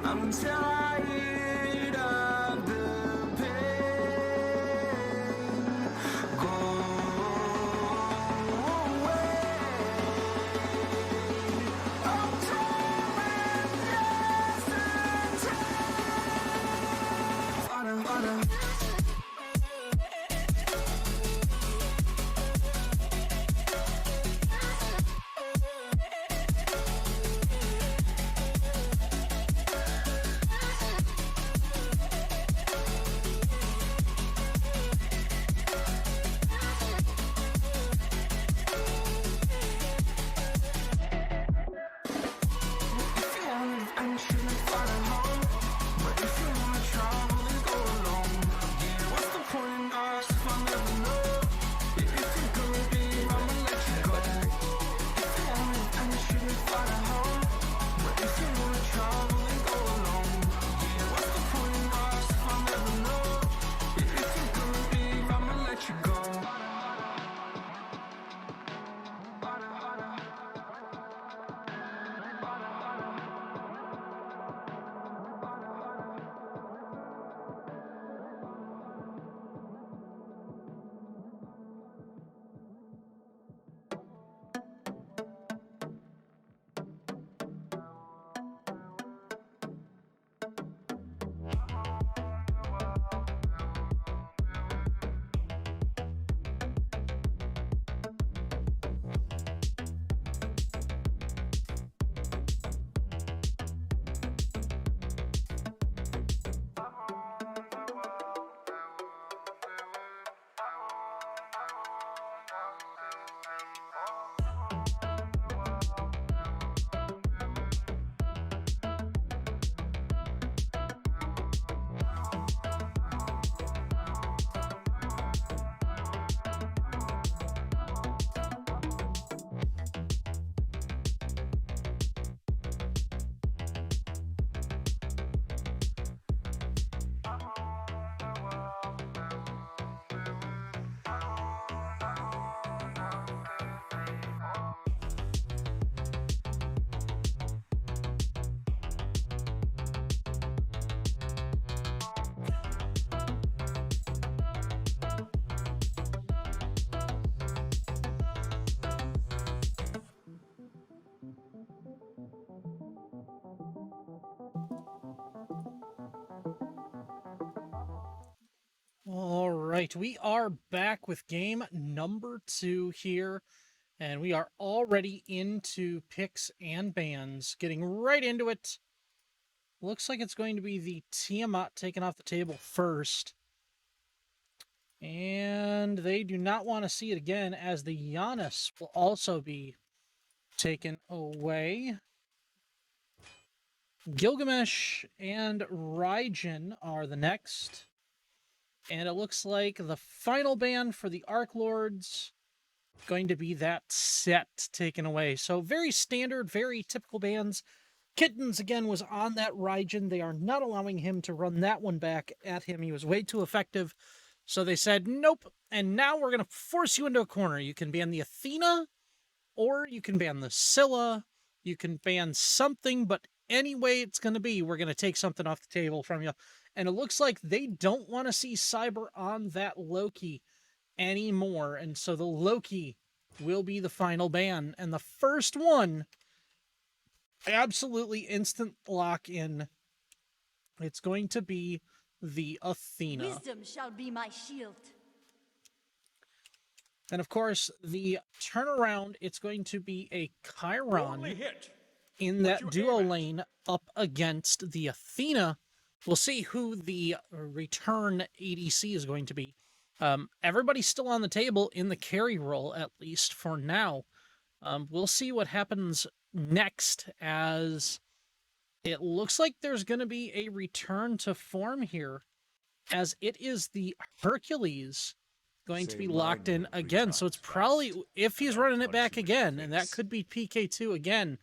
I'm tired of the pain. Go away. I'm tired of yesterday. All right, we are back with game number 2 here, and we are already into picks and bans. Getting right into it. Looks like it's going to be the Tiamat taken off the table first. And they do not want to see it again, as the Giannis will also be taken away. Gilgamesh and Raijin are the next. And it looks like the final ban for the Arc Lords going to be that set taken away. So very standard, very typical bans. Kittens, again, was on that Raijin. They are not allowing him to run that one back at him. He was way too effective. So they said, nope. And now we're going to force you into a corner. You can ban the Athena, or you can ban the Scylla. You can ban something, but anyway it's going to be, we're going to take something off the table from you. And it looks like they don't want to see Cyber on that Loki anymore. And so the Loki will be the final ban. And the first one, absolutely instant lock in. It's going to be the Athena. Wisdom shall be my shield. And of course, the turnaround, it's going to be a Chiron in that duo lane up against the Athena. We'll see who the return ADC is going to be. Everybody's still on the table in the carry role, at least for now. We'll see what happens next, as it looks like there's going to be a return to form here, as it is the Hercules going to Say be my locked in name again. So it's 3 times probably, fast, if he's and I'll running it punch back you in the again, and that face. could be PK2 again,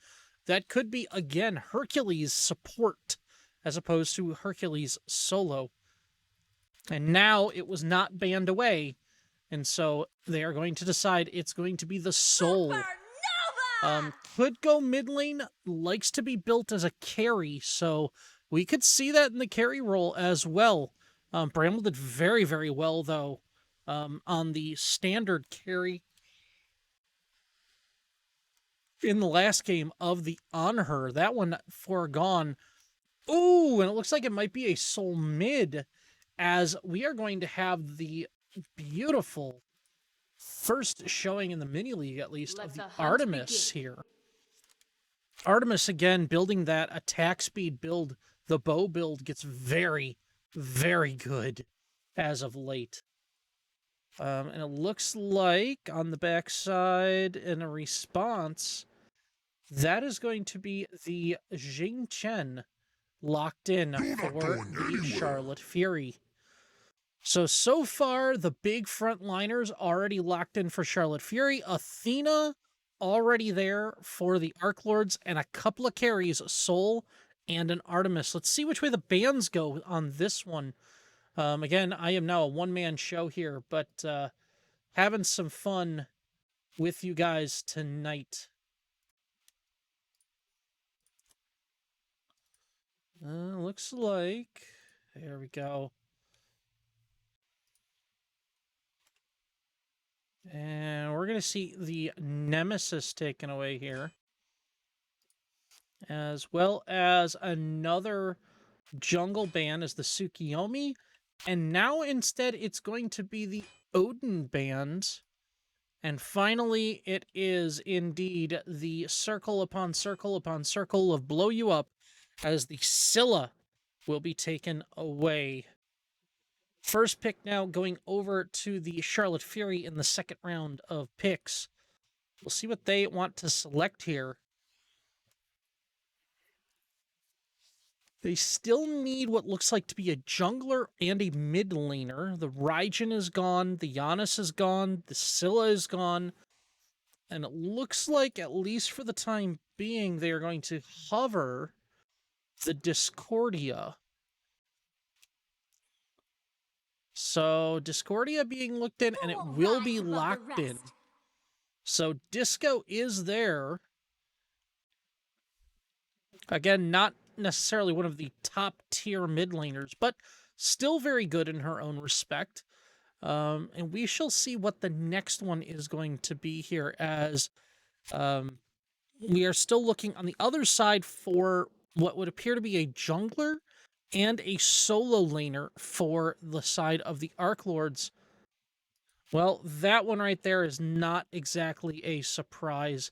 that could be, again, Hercules support as opposed to Hercules solo. And now it was not banned away, and so they are going to decide it's going to be the soul. Could go mid lane, likes to be built as a carry, so we could see that in the carry role as well. Bramble did very, very well, though, on the standard carry in the last game of the On Her. That one foregone. Ooh, and it looks like it might be a soul mid, as we are going to have the beautiful first showing in the mini league, at least, of the Artemis here. Artemis, again, building that attack speed build. The bow build gets very, very good as of late. And it looks like on the backside, in a response, that is going to be the Jing Chen locked in for the Charlotte Fury. So far, the big frontliners already locked in for Charlotte Fury. Athena already there for the Arc Lords, and a couple of carries, Soul and an Artemis. Let's see which way the bands go on this one. Again, I am now a one-man show here, but having some fun with you guys tonight. Looks like... There we go. And we're going to see the Nemesis taken away here, as well as another jungle band as the Tsukiyomi. And now instead it's going to be the Odin band. And finally it is indeed the circle upon circle upon circle of Blow You Up, as the Scylla will be taken away. First pick now going over to the Charlotte Fury in the second round of picks. We'll see what they want to select here. They still need what looks like to be a jungler and a mid laner. The Raijin is gone, the Giannis is gone, the Scylla is gone. And it looks like, at least for the time being, they are going to hover the Discordia. So Discordia being looked in, and it will be locked in. So Disco is there. Again, not necessarily one of the top tier mid laners, but still very good in her own respect. And we shall see what the next one is going to be here, as we are still looking on the other side for what would appear to be a jungler and a solo laner for the side of the Arc Lords. Well, that one right there is not exactly a surprise,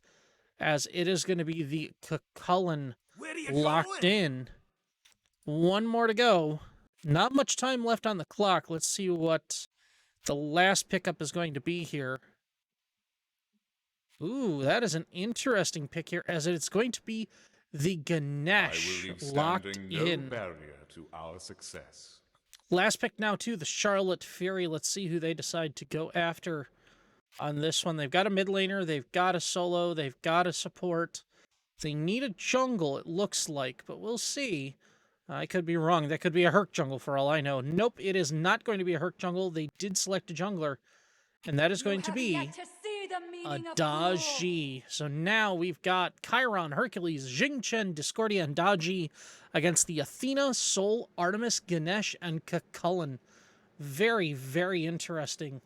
as it is going to be the Cucullin locked in. One more to go. Not much time left on the clock. Let's see what the last pickup is going to be here. Ooh, that is an interesting pick here, as it's going to be the Ganesh locked in. Barrier to our success. Last pick now, too, the Charlotte Fury. Let's see who they decide to go after on this one. They've got a mid laner, they've got a solo, they've got a support. They need a jungle, it looks like, but we'll see. I could be wrong. That could be a Herc jungle for all I know. Nope, it is not going to be a Herc jungle. They did select a jungler, and that is going to be a Daji. So now we've got Chiron, Hercules, Jingchen, Discordia, and Daji against the Athena, Sol, Artemis, Ganesh, and Cucullin. Very, very interesting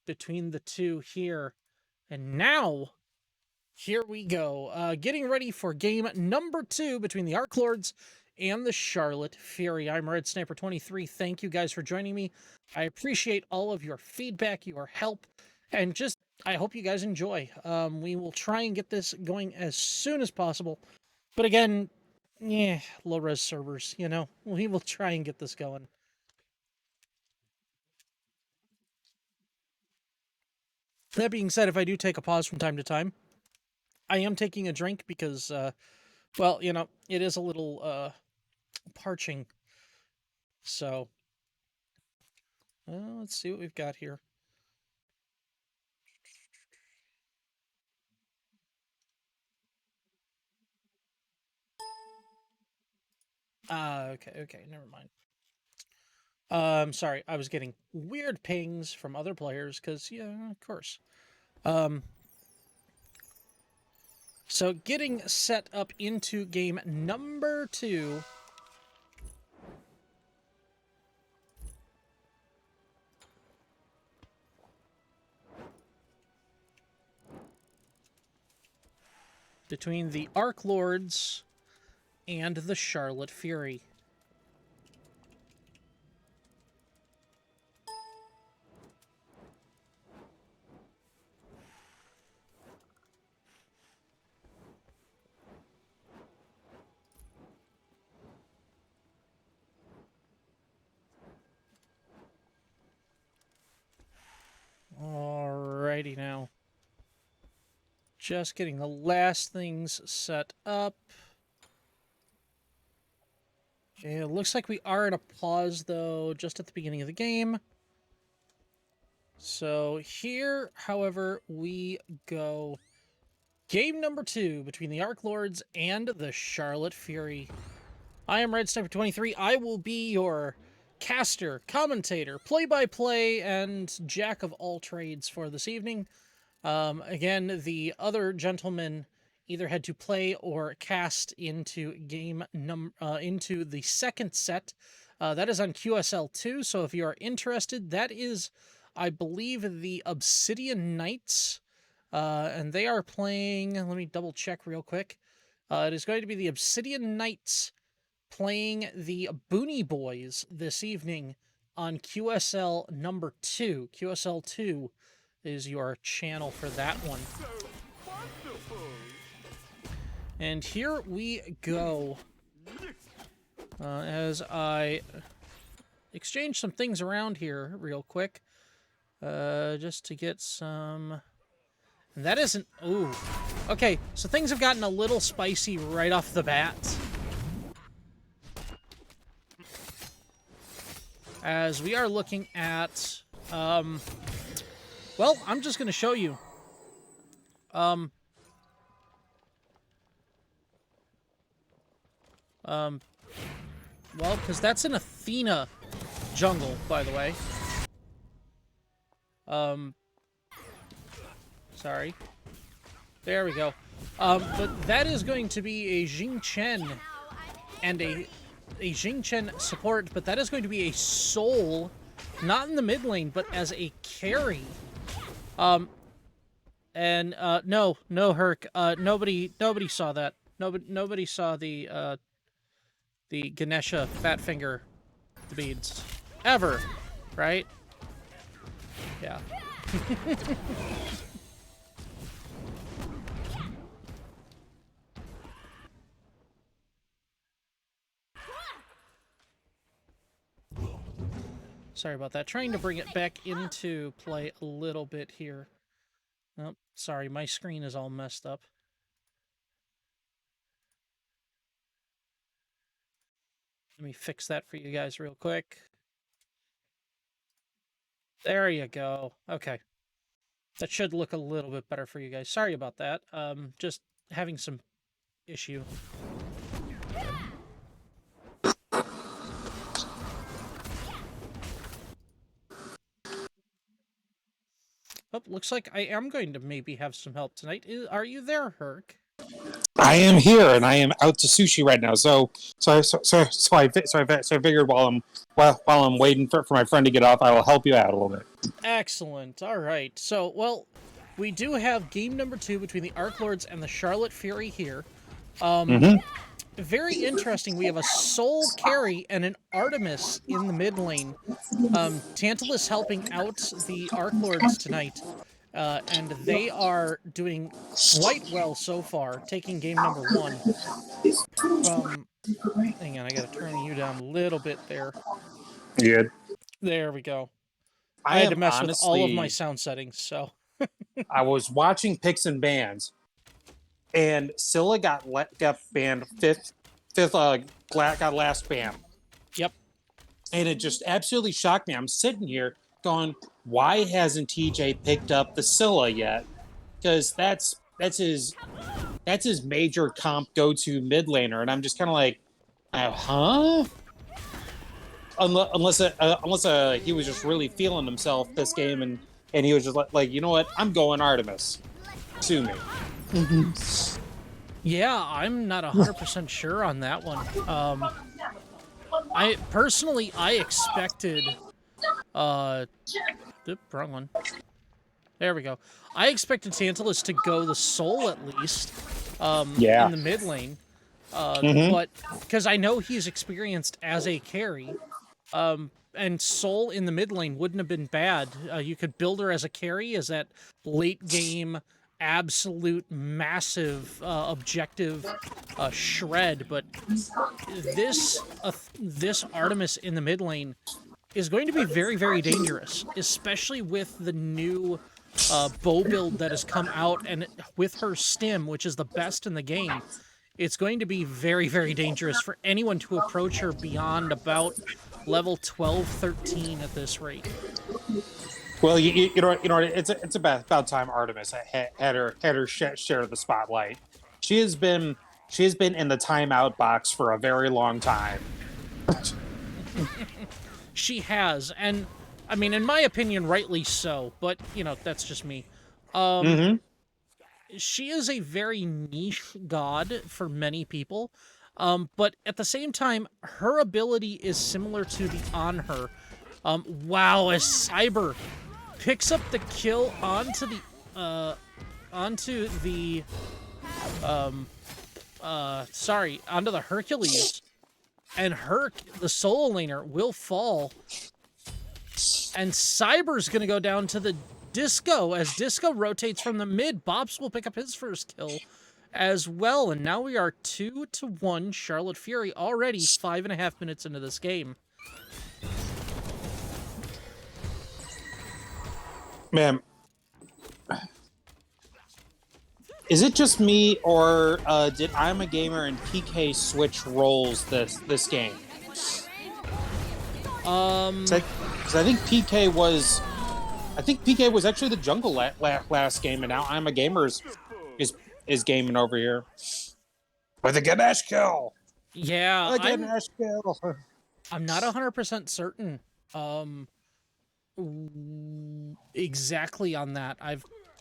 between the two here. And now, here we go. Getting ready for game number 2 between the Arc Lords and the Charlotte Fury. I'm Red Sniper 23. Thank you guys for joining me. I appreciate all of your feedback, your help, and just I hope you guys enjoy. We will try and get this going as soon as possible. But again, low-res servers, you know. We will try and get this going. That being said, if I do take a pause from time to time, I am taking a drink because, well, you know, it is a little parching. So, let's see what we've got here. Okay, never mind. Sorry, I was getting weird pings from other players, because, yeah, of course. So getting set up into game number 2. Between the Arc Lords and the Charlotte Fury. Alrighty now. Just getting the last things set up. Okay, it looks like we are at a pause, though, just at the beginning of the game. So here, however, we go. Game number 2 between the Arc Lords and the Charlotte Fury. I am Red Sniper 23. I will be your caster, commentator, play-by-play, and jack of all trades for this evening. Again, the other gentleman either had to play or cast into into the second set. That is on QSL 2, so if you are interested, that is, I believe, the Obsidian Knights, and they are playing, let me double check real quick. It is going to be the Obsidian Knights playing the Booney Boys this evening on QSL number 2. QSL 2 is your channel for that one. And here we go. As I exchange some things around here real quick, just to get some... And that isn't... Ooh. Okay, so things have gotten a little spicy right off the bat. As we are looking at... well, I'm just going to show you. Well, because that's an Athena jungle, by the way. Sorry. There we go. But that is going to be a Jing Chen and a Jing Chen support, but that is going to be a soul, not in the mid lane, but as a carry. No, Herc, nobody saw that. Nobody saw the Ganesha fat finger beads ever, right? Yeah. Sorry about that. Trying to bring it back into play a little bit here. Oh, sorry, my screen is all messed up. Let me fix that for you guys real quick. There you go. Okay. That should look a little bit better for you guys. Sorry about that. Just having some issue. Oh, looks like I am going to maybe have some help tonight. Are you there, Herc? I am here, and I am out to sushi right now. So I figured while I'm waiting for my friend to get off, I will help you out a little bit. Excellent. All right. So, well, we do have game number 2 between the Arc Lords and the Charlotte Fury here. Very interesting. We have a Soul carry and an Artemis in the mid lane. Tantalus helping out the Arc Lords tonight. And they are doing quite well so far, taking game number 1. Hang on, I gotta turn you down a little bit there. Good. There we go. I had to mess with all of my sound settings, so... I was watching picks and bans, and Scylla got banned fifth, got last ban. Yep. And it just absolutely shocked me. I'm sitting here going, why hasn't TJ picked up the Scylla yet? Because that's his major comp go-to mid laner, and I'm just kind of like, huh? Unless he was just really feeling himself this game, and he was just like, you know what? I'm going Artemis. Sue me. Yeah, I'm not 100% sure on that one. I personally, I expected, wrong one. There we go. I expected Tantalus to go the Soul at least, in the mid lane. But, because I know he's experienced as a carry, and Soul in the mid lane wouldn't have been bad. You could build her as a carry, as that late game, absolute massive objective shred, but this Artemis in the mid lane is going to be very, very dangerous, especially with the new bow build that has come out, and with her stim, which is the best in the game. It's going to be very, very dangerous for anyone to approach her beyond about level 12, 13 at this rate. Well, you know, it's about time Artemis had her share of the spotlight. She has been in the timeout box for a very long time. She has, and I mean, in my opinion, rightly so. But you know, that's just me. She is a very niche god for many people, but at the same time, her ability is similar to the On Her. Wow, as Cyber picks up the kill onto the Hercules, and the solo laner, will fall, and Cyber's gonna go down to the Disco as Disco rotates from the mid. Bobs will pick up his first kill as well, and now we are 2-1 Charlotte Fury, already 5.5 minutes into this game. Man, is it just me, or did I'm a Gamer and PK switch roles this game? Because I think PK was actually the jungle last game, and now I'm a Gamer is gaming over here with a Ganesh kill. Yeah, a Ganesh kill. I'm not 100% certain exactly on that.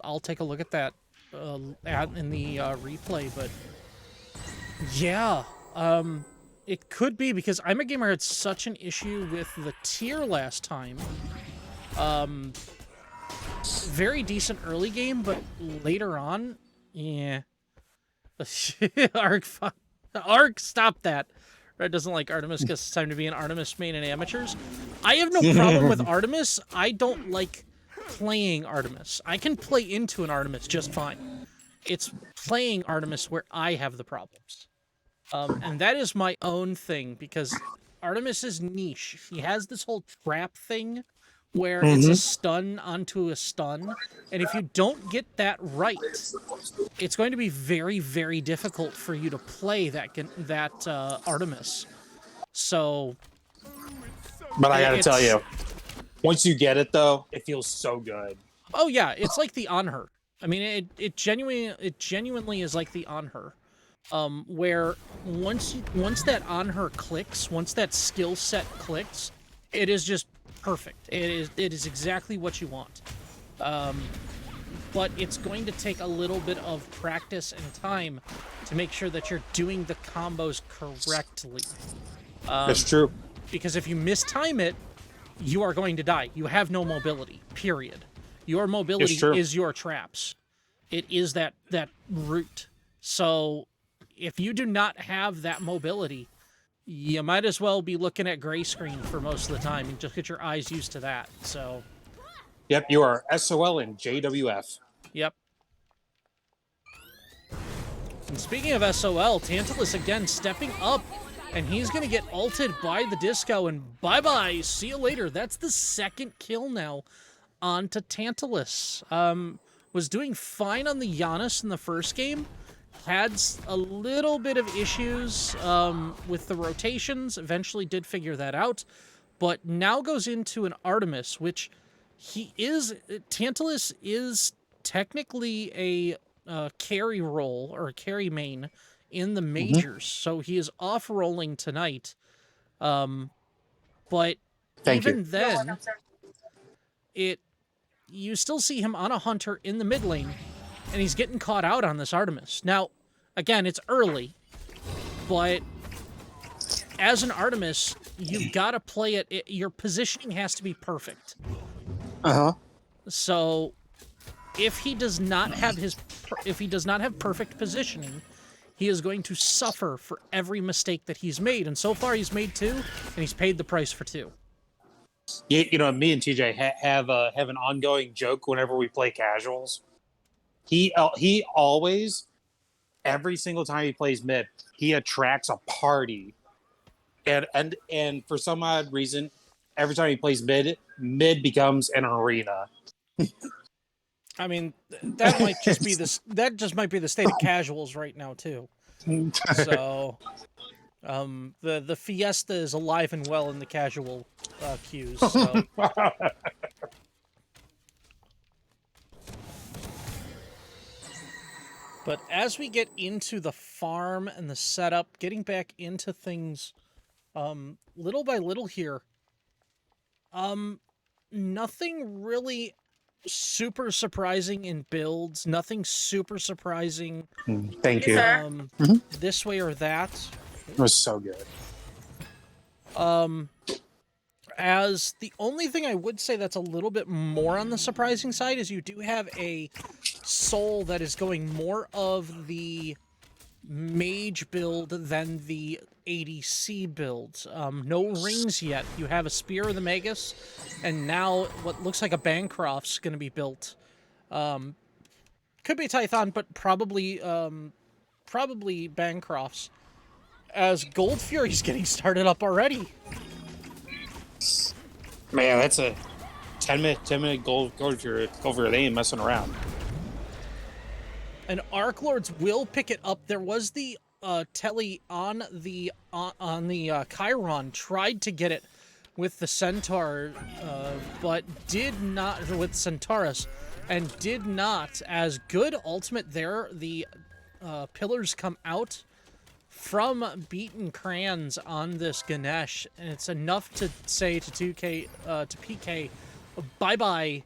I'll take a look at that in the replay, but yeah, it could be because I'm a Gamer had such an issue with the tier last time. Very decent early game, but later on, yeah. Arc, stop that. Red doesn't like Artemis because it's time to be an Artemis main in amateurs. I have no problem with Artemis. I don't like playing Artemis. I can play into an Artemis just fine. It's playing Artemis where I have the problems. And that is my own thing, because Artemis is niche. He has this whole trap thing where it's a stun onto a stun, and if you don't get that right, it's going to be very, very difficult for you to play that Artemis. So, but I gotta tell you, once you get it though, it feels so good. Oh yeah, it's like the On Her. I mean, it genuinely is like the On Her, where once that On Her clicks, once that skill set clicks, it is just perfect. It is exactly what you want. But it's going to take a little bit of practice and time to make sure that you're doing the combos correctly. That's true. Because if you mistime it, you are going to die. You have no mobility, period. Your mobility is your traps. It is that root. So if you do not have that mobility, you might as well be looking at gray screen for most of the time and just get your eyes used to that. So, yep, you are SOL and JWF. Yep. And speaking of SOL, Tantalus again stepping up, and he's going to get ulted by the Disco, and bye-bye, see you later. That's the second kill now onto Tantalus. was doing fine on the Giannis in the first game. Had a little bit of issues with the rotations. Eventually did figure that out. But now goes into an Artemis, which Tantalus is technically a carry role or a carry main in the majors. So he is off rolling tonight. But Thank even you. then, you still see him on a Hunter in the mid lane, and he's getting caught out on this Artemis. Now, again, it's early, but as an Artemis, you've got to play it. Your positioning has to be perfect. So, if he does not have perfect positioning, he is going to suffer for every mistake that he's made. And so far, he's made 2, and he's paid the price for 2. You know, me and TJ have an ongoing joke whenever we play casuals. He always, every single time he plays mid, he attracts a party, and for some odd reason, every time he plays mid becomes an arena. I mean, that might just be the state of casuals right now too. So, the fiesta is alive and well in the casual queues. So. But as we get into the farm and the setup, getting back into things, little by little here, nothing really super surprising in builds. Nothing super surprising. Thank you. This way or that. It was so good. As the only thing I would say that's a little bit more on the surprising side is you do have a soul that is going more of the mage build than the ADC build. No rings yet. You have a Spear of the Magus, and now what looks like a Bancroft's going to be built. Could be Tython, but probably Bancroft's. As Gold Fury's getting started up already. Man, that's a 10-minute Gold Fury. They ain't messing around. And Arc Lords will pick it up. There was the Telly on the Chiron, tried to get it with the Centaur, but did not, with Centaurus, and did not. As good ultimate there, the pillars come out from Beaten Crayons on this Ganesh, and it's enough to say to PK, bye-bye,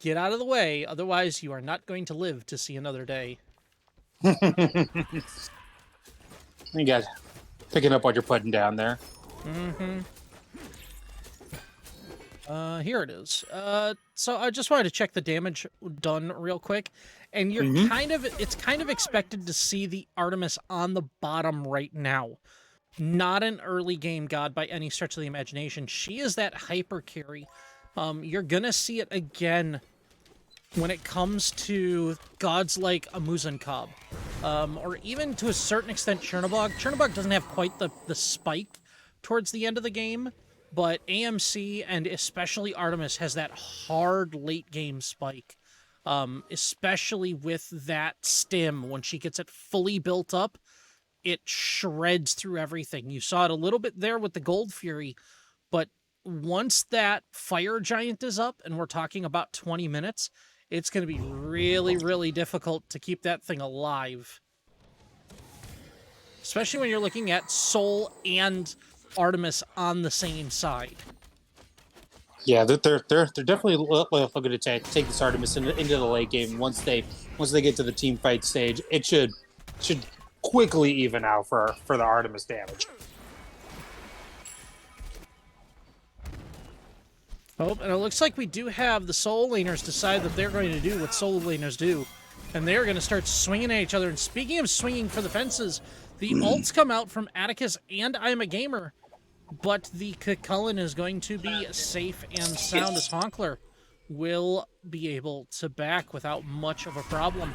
get out of the way, otherwise you are not going to live to see another day. You guys picking up what you're putting down there. Here it is. So I just wanted to check the damage done real quick. And you're it's kind of expected to see the Artemis on the bottom right now. Not an early game god by any stretch of the imagination. She is that hyper carry. You're gonna see it again when it comes to gods like a Muzenkob. Or even to a certain extent Chernobog. Chernobog doesn't have quite the spike towards the end of the game, but AMC and especially Artemis has that hard late game spike. Especially with that stim, when she gets it fully built up, it shreds through everything. You saw it a little bit there with the Gold Fury, but once that Fire Giant is up, and we're talking about 20 minutes, it's going to be really, really difficult to keep that thing alive. Especially when you're looking at Soul and Artemis on the same side. Yeah, they're definitely looking to take this Artemis into the late game. Once they get to the team fight stage, it should quickly even out for the Artemis damage. Oh, and it looks like we do have the Soul Laners decide that they're going to do what Soul Laners do, and they're going to start swinging at each other. And speaking of swinging for the fences, the ults come out from Atticus and I'm a Gamer. But the Cullen is going to be safe and sound as Honkler will be able to back without much of a problem.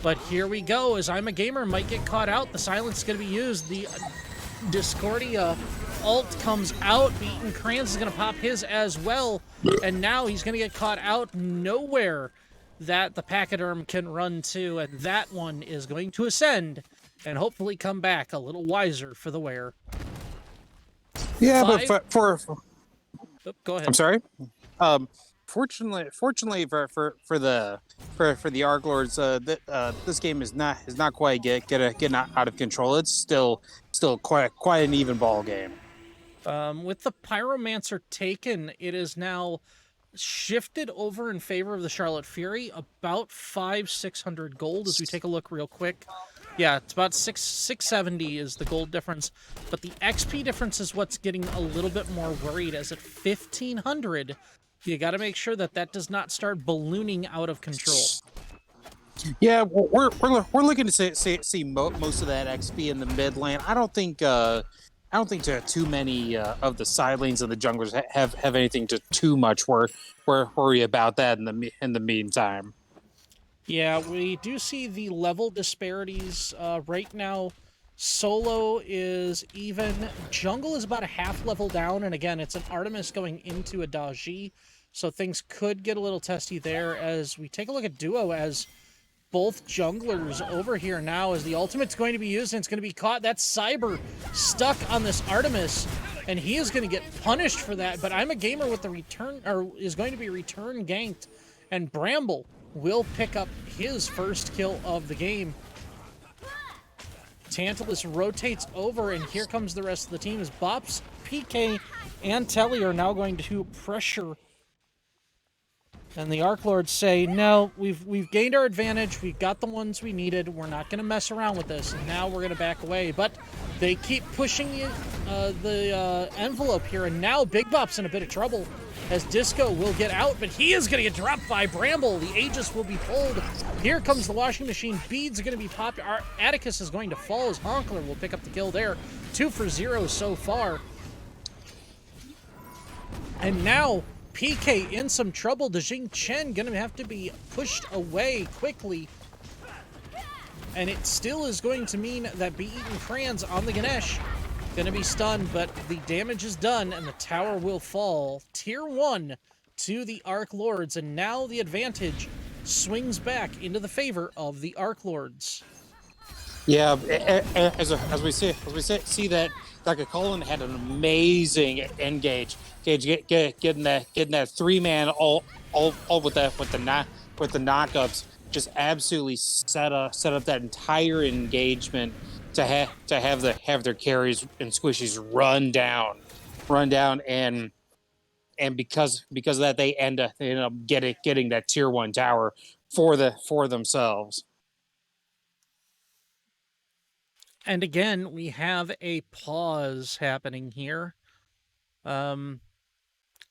But here we go, as I'm a Gamer might get caught out. The silence is going to be used. The Discordia ult comes out. Beaten Crayons is going to pop his as well. And now he's going to get caught out. Nowhere that the Pachyderm can run to, and that one is going to ascend and hopefully come back a little wiser for the wear. Yeah, Five- but for Oh, go ahead. I'm sorry. Fortunately for the Arc Lords, this game is not quite getting out of control. It's still quite an even ball game. With the Pyromancer taken, it is now shifted over in favor of the Charlotte Fury, about 600 gold as we take a look real quick. Yeah, it's about 670 is the gold difference, but the XP difference is what's getting a little bit more worried, as at 1500, you got to make sure that that does not start ballooning out of control. Yeah, we're looking to see most of that XP in the mid lane. I don't think too many of the side lanes and the junglers have anything to too much worry about that in the meantime. Yeah, we do see the level disparities right now. Solo is even. Jungle is about a half level down, and again, it's an Artemis going into a Daji, so things could get a little testy there as we take a look at Duo, as both junglers over here now, as the ultimate's going to be used and it's going to be caught. That's Cyber stuck on this Artemis, and he is going to get punished for that, but I'm a Gamer with the return, or is going to be return ganked, and Bramble will pick up his first kill of the game. Tantalus rotates over, and here comes the rest of the team as Bops, PK, and Telly are now going to pressure. And the Arc Lords say, no, we've gained our advantage. We've got the ones we needed. We're not going to mess around with this. And now we're going to back away. But they keep pushing the envelope here. And now Big Bop's in a bit of trouble, as Disco will get out. But he is going to get dropped by Bramble. The Aegis will be pulled. Here comes the washing machine. Beads are going to be popped. Atticus is going to fall, as Honkler will pick up the kill there. 2 for 0 so far. And now PK in some trouble. The Jing Chen gonna have to be pushed away quickly. And it still is going to mean that Be Eaten Crayons on the Ganesh gonna be stunned, but the damage is done and the tower will fall. Tier 1 to the Arc Lords, and now the advantage swings back into the favor of the Arc Lords. Yeah, as we see that Dr. Cullen had an amazing engage, getting that 3-man all with the knockups, just absolutely set up that entire engagement to have their carries and squishies run down, and because of that they end up getting that tier 1 tower for themselves. And again, we have a pause happening here. I'm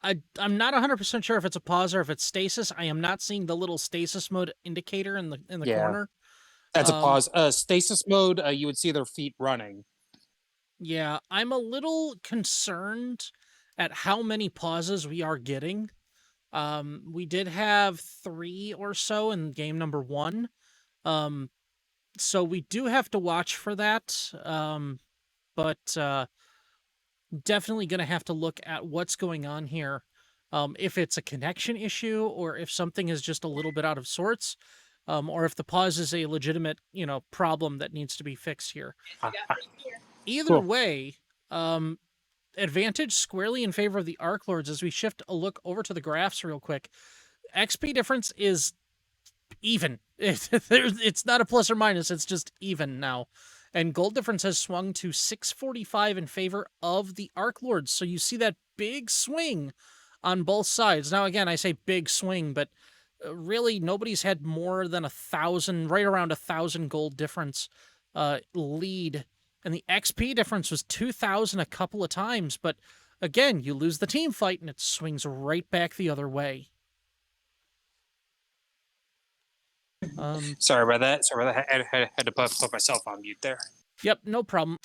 not 100% sure if it's a pause or if it's stasis. I am not seeing the little stasis mode indicator in the corner. That's a pause. Stasis mode, you would see their feet running. Yeah, I'm a little concerned at how many pauses we are getting. We did have 3 or so in game number 1. So we do have to watch for that. But definitely going to have to look at what's going on here. If it's a connection issue, or if something is just a little bit out of sorts, or if the pause is a legitimate, problem that needs to be fixed here. Either way, advantage squarely in favor of the Arc Lords. As we shift a look over to the graphs real quick, XP difference is even. It's not a plus or minus, it's just even now. And gold difference has swung to 645 in favor of the Arc Lords. So you see that big swing on both sides. Now, again, I say big swing, but really nobody's had more than 1,000, right around 1,000 gold difference lead. And the XP difference was 2,000 a couple of times. But again, you lose the team fight and it swings right back the other way. Sorry about that. I had to put myself on mute there. Yep, no problem.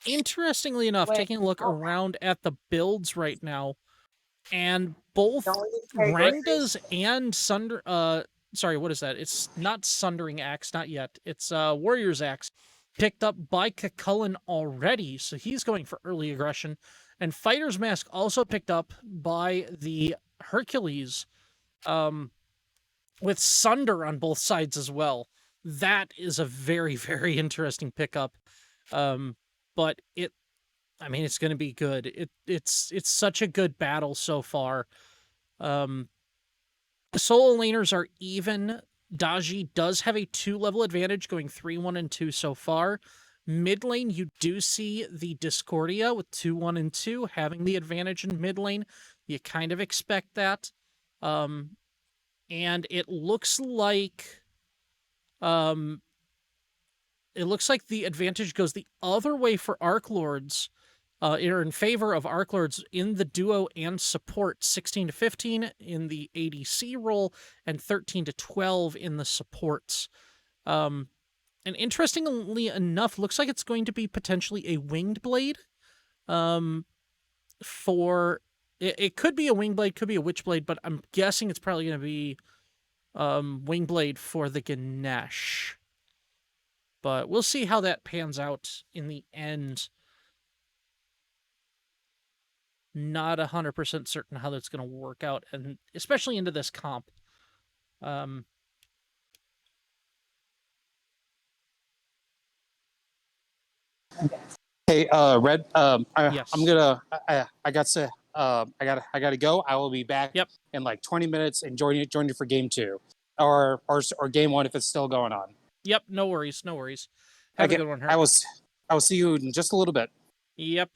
Interestingly enough, taking a look around at the builds right now, and both Rangda's and sorry, what is that? It's not Sundering Axe, not yet. It's Warrior's Axe, picked up by Kakullen already, so he's going for early aggression. And Fighter's Mask also picked up by the Hercules. with Sunder on both sides as well. That is a very, very interesting pickup. But it's going to be good. It's such a good battle so far. Solo laners are even. Daji does have a 2-level advantage, going 3-1 and 2 so far. Mid lane, you do see the Discordia with 2-1 and 2 having the advantage in mid lane. You kind of expect that. And it looks like the advantage goes the other way for Arc Lords, or in favor of Arc Lords in the duo and support, 16-15 in the ADC role and 13-12 in the supports. And interestingly enough, looks like it's going to be potentially a winged blade. It could be a wing blade, could be a witch blade, but I'm guessing it's probably going to be wing blade for the Ganesh. But we'll see how that pans out in the end. Not 100% certain how that's going to work out, and especially into this comp. Hey, Red. Yes. I'm gonna. I got to. I gotta go. I will be back Yep. in like 20 minutes and join you for game 2, or game 1 if it's still going on. Yep. No worries. No worries. Have a good one, Herc. I will see you in just a little bit. Yep.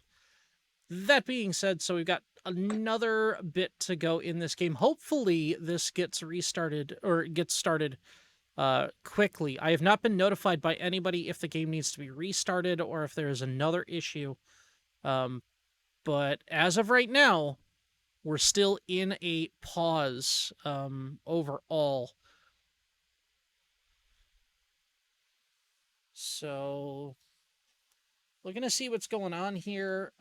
That being said, so we've got another bit to go in this game. Hopefully, this gets restarted or gets started quickly. I have not been notified by anybody if the game needs to be restarted or if there is another issue. But as of right now, we're still in a pause overall. So, we're going to see what's going on here.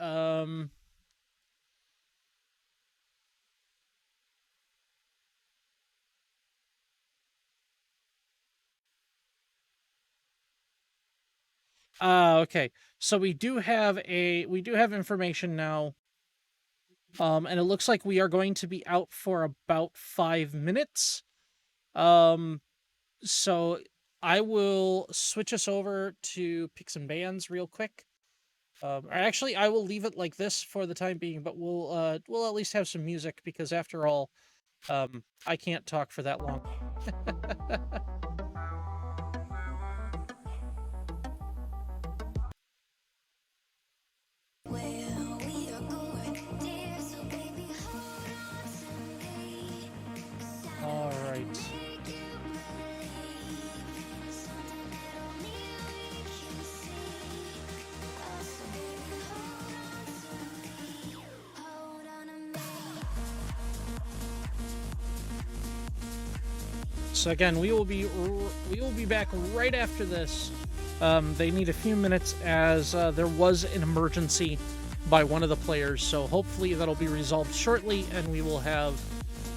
Okay. So we do have information now. And it looks like we are going to be out for about 5 minutes. So I will switch us over to picks and bands real quick. Actually, I will leave it like this for the time being, but we'll at least have some music because after all, I can't talk for that long. All right. So again, we will be back right after this. They need a few minutes as there was an emergency by one of the players, so hopefully that'll be resolved shortly, and we will have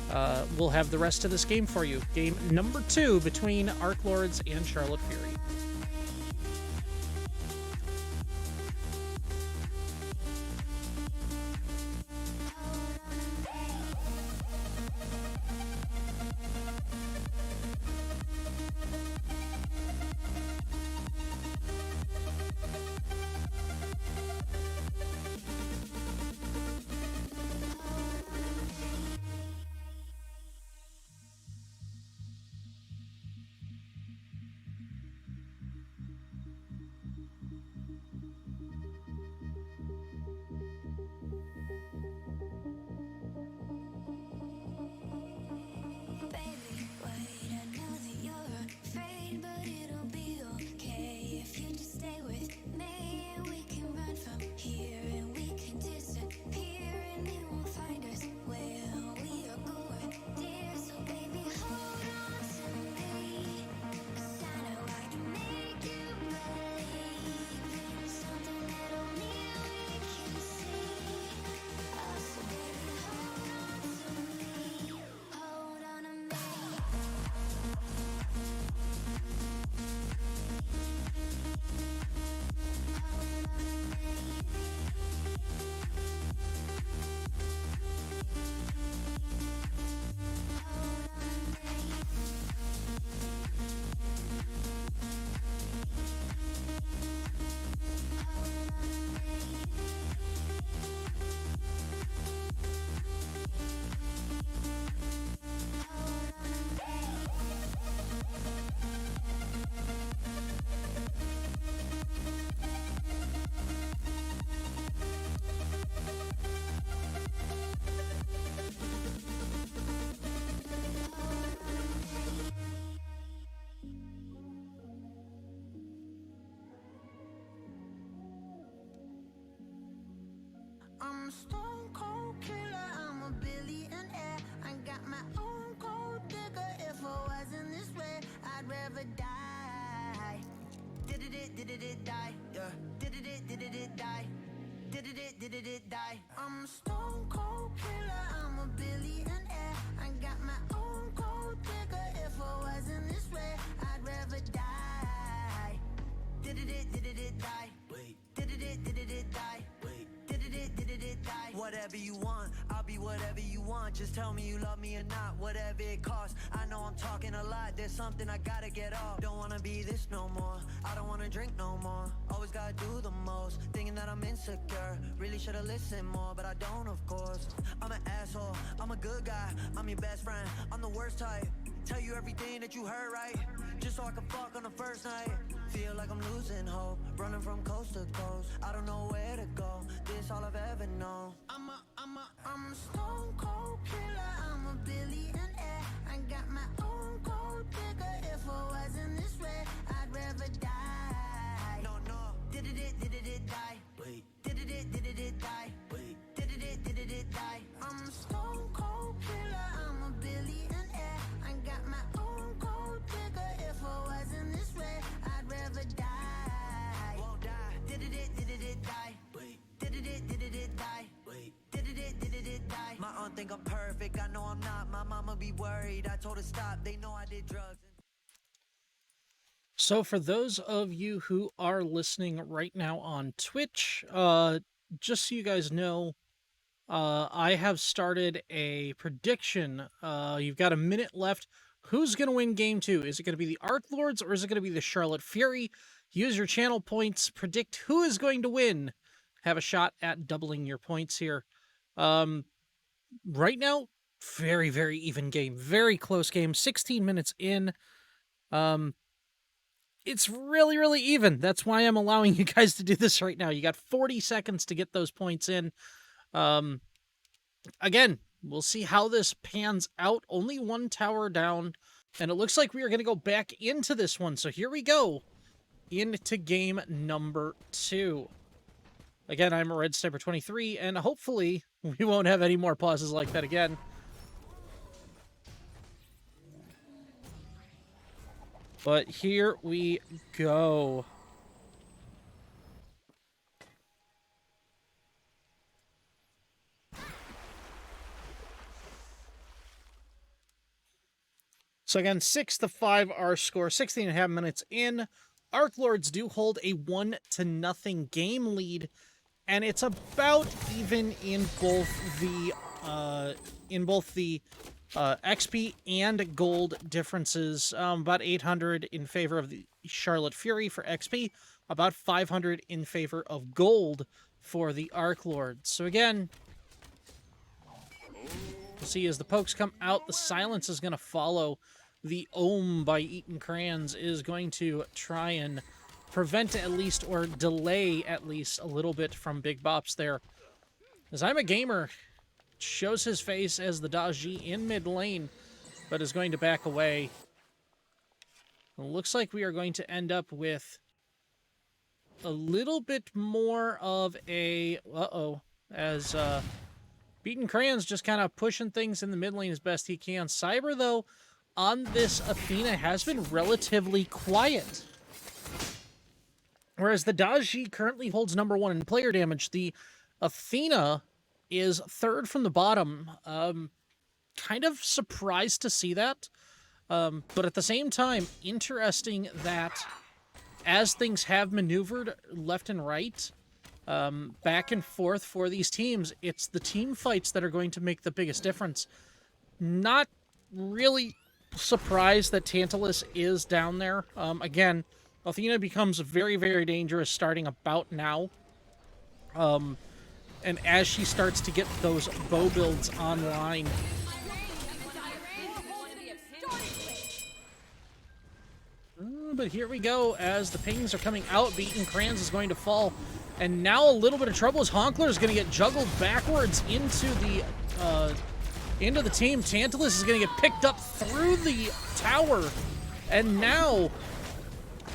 the rest of this game for you. Game number 2 between Arc Lords and Charlotte Fury. Baby, wait, I know that you're afraid. a stone cold killer, I'm a billionaire. I got my own gold digger. If I wasn't this way, I'd rather die. Did it die? Yeah. Did it die? Did it die? I'm a stone cold killer, I'm a billionaire. I got my own gold digger. If I wasn't this way, I'd rather die. Did it die? Wait. Did it die? Wait. Did it die? Whatever you want, I'll be whatever you want. Just tell me you love me or not, whatever it costs. I know I'm talking a lot, there's something I gotta get off. Don't wanna be this no more, I don't wanna drink no more. Always gotta do the most, thinking that I'm insecure. Really should've listened more, but I don't, of course. I'm an asshole, I'm a good guy, I'm your best friend, I'm the worst type. Tell you everything that you heard right, just so I can fuck on the first night. Feel like I'm losing hope, running from coast to coast. I don't know where to go, this all I've ever known. I'm a stone cold killer, I'm a billionaire. I got my own gold digger. If I wasn't this way, I'd rather die. No. Did it die? Wait. Did it die? Wait. Did it die? I'm a stone cold killer, I'm a billionaire. I got my own gold digger. If I wasn't this way, I'd rather die. Won't die. Did it die? Wait. Did it die? Wait. Did it die? My aunt think I'm perfect, I know I'm not. My mama be worried, I told her stop. They know I did drugs. So for those of you who are listening right now on Twitch, just so you guys know, I have started a prediction. You've got a minute left. Who's going to win game 2? Is it going to be the Arc Lords or is it going to be the Charlotte Fury? Use your channel points. Predict who is going to win. Have a shot at doubling your points here. Right now, very, very even game. Very close game. 16 minutes in. It's really, really even. That's why I'm allowing you guys to do this right now. You got 40 seconds to get those points in. Again, we'll see how this pans out. Only one tower down, and it looks like we are going to go back into this one. So here we go, into game number 2. Again, I'm Red Sniper 23, and hopefully we won't have any more pauses like that again. But here we go. So again, 6-5 our score, 16.5 minutes in. Arc Lords do hold a 1-0 game lead, and it's about even in both the XP and gold differences. About 800 in favor of the Charlotte Fury for XP, about 500 in favor of gold for the Arc Lords. So again, we'll see as the pokes come out, the silence is going to follow. The Ohm by Eaton Crayons is going to try and prevent at least, or delay at least, a little bit from Big Bops there. As I'm a Gamer shows his face as the Daji in mid lane, but is going to back away. It looks like we are going to end up with a little bit more of a... as Beaten Crayons just kind of pushing things in the mid lane as best he can. Cyber, though, on this Athena has been relatively quiet. Whereas the Daji currently holds #1 in player damage, the Athena is third from the bottom. Kind of surprised to see that. But at the same time, interesting that as things have maneuvered left and right, back and forth for these teams, it's the team fights that are going to make the biggest difference. Not really surprised that Tantalus is down there. Again, Athena becomes very, very dangerous starting about now. And as she starts to get those bow builds online. But here we go, as the pings are coming out, Beaten Crayons is going to fall. And now a little bit of trouble as Honkler is going to get juggled backwards into the team. Tantalus is going to get picked up through the tower. And now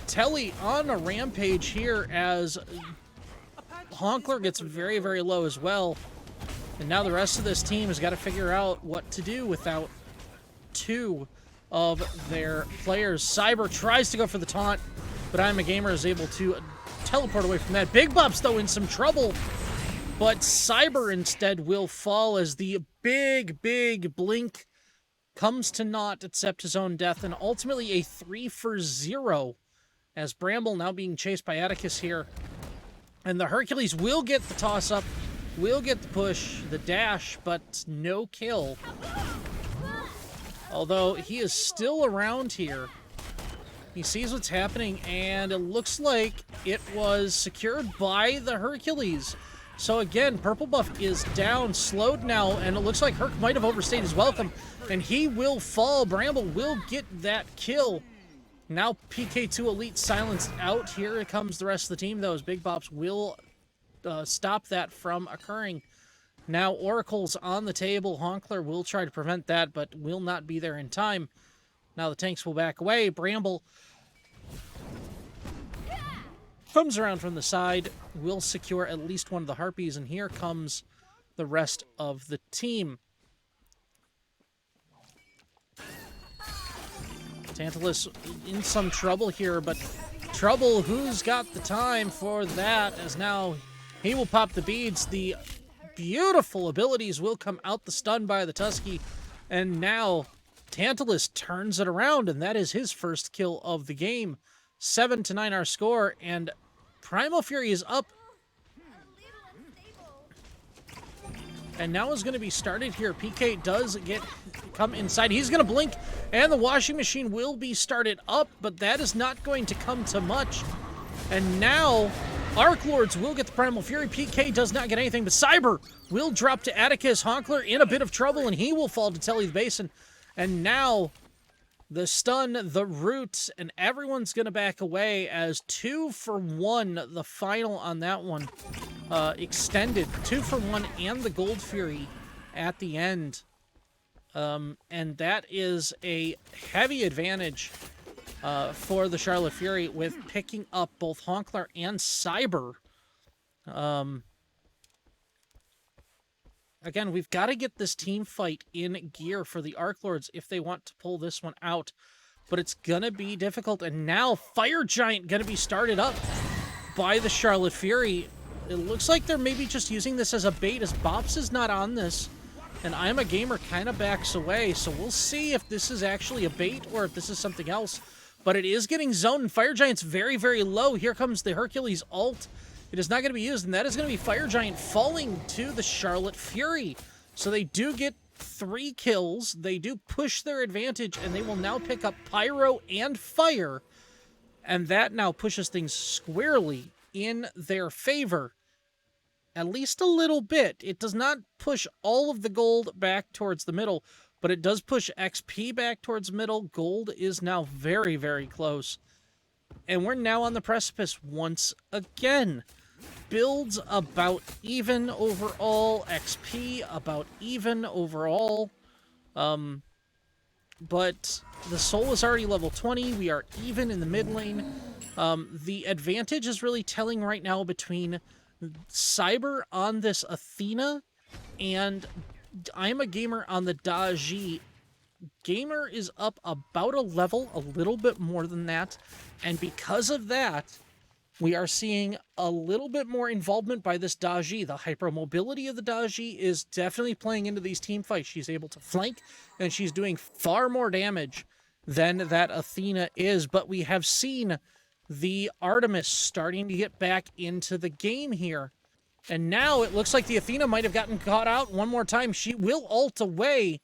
Telly on a rampage here as Honkler gets very, very low as well. And now the rest of this team has got to figure out what to do without two of their players. Cyber tries to go for the taunt, but I'm a Gamer is able to teleport away from that. Big Bop's, though, in some trouble, but Cyber instead will fall as the big blink comes to naught except his own death, and ultimately a 3-for-0 as Bramble now being chased by Atticus here. And the Hercules will get the toss-up, will get the push, the dash, but no kill. Although he is still around here. He sees what's happening, and it looks like it was secured by the Hercules. So again, Purple Buff is down, slowed now, and it looks like Herc might have overstayed his welcome, and he will fall. Bramble will get that kill. Now PK2 Elite silenced out. Here comes the rest of the team, though, as Big Bops will stop that from occurring. Now Oracle's on the table. Honkler will try to prevent that, but will not be there in time. Now the tanks will back away. Bramble comes around from the side, will secure at least one of the Harpies, and here comes the rest of the team. Tantalus in some trouble here, but trouble, who's got the time for that, as now he will pop the beads. The beautiful abilities will come out the stun by the Tusky, and now Tantalus turns it around, and that is his first kill of the game. 7-9 our score, and Primal Fury is up. And now is going to be started here. PK does come inside. He's going to blink, and the washing machine will be started up, but that is not going to come to much. And now Arc Lords will get the Primal Fury. PK does not get anything, but Cyber will drop to Atticus. Honkler in a bit of trouble, and he will fall to Telly the Basin. And now the stun, the root, and everyone's going to back away as 2-for-1, the final on that one. Extended 2-for-1 and the Gold Fury at the end. And that is a heavy advantage for the Charlotte Fury with picking up both Honkler and Cyber. Again, we've got to get this team fight in gear for the Arc Lords if they want to pull this one out. But it's going to be difficult. And now Fire Giant going to be started up by the Charlotte Fury. It looks like they're maybe just using this as a bait, as Bops is not on this. And I'm a Gamer kind of backs away. So we'll see if this is actually a bait or if this is something else. But it is getting zoned, and Fire Giant's very, very low. Here comes the Hercules ult. It is not going to be used, and that is going to be Fire Giant falling to the Charlotte Fury. So they do get 3 kills. They do push their advantage, and they will now pick up Pyro and Fire. And that now pushes things squarely in their favor. At least a little bit. It does not push all of the gold back towards the middle, but it does push XP back towards middle. Gold is now very, very close. And we're now on the precipice once again. Builds about even overall. XP about even overall. But the Soul is already level 20. We are even in the mid lane. The advantage is really telling right now between Cyber on this Athena and I'm a Gamer on the Daji. Gamer is up about a level, a little bit more than that, and because of that, we are seeing a little bit more involvement by this Daji. The hypermobility of the Daji is definitely playing into these team fights. She's able to flank, and she's doing far more damage than that Athena is, but we have seen the Artemis starting to get back into the game here. And now it looks like the Athena might have gotten caught out one more time. She will ult away,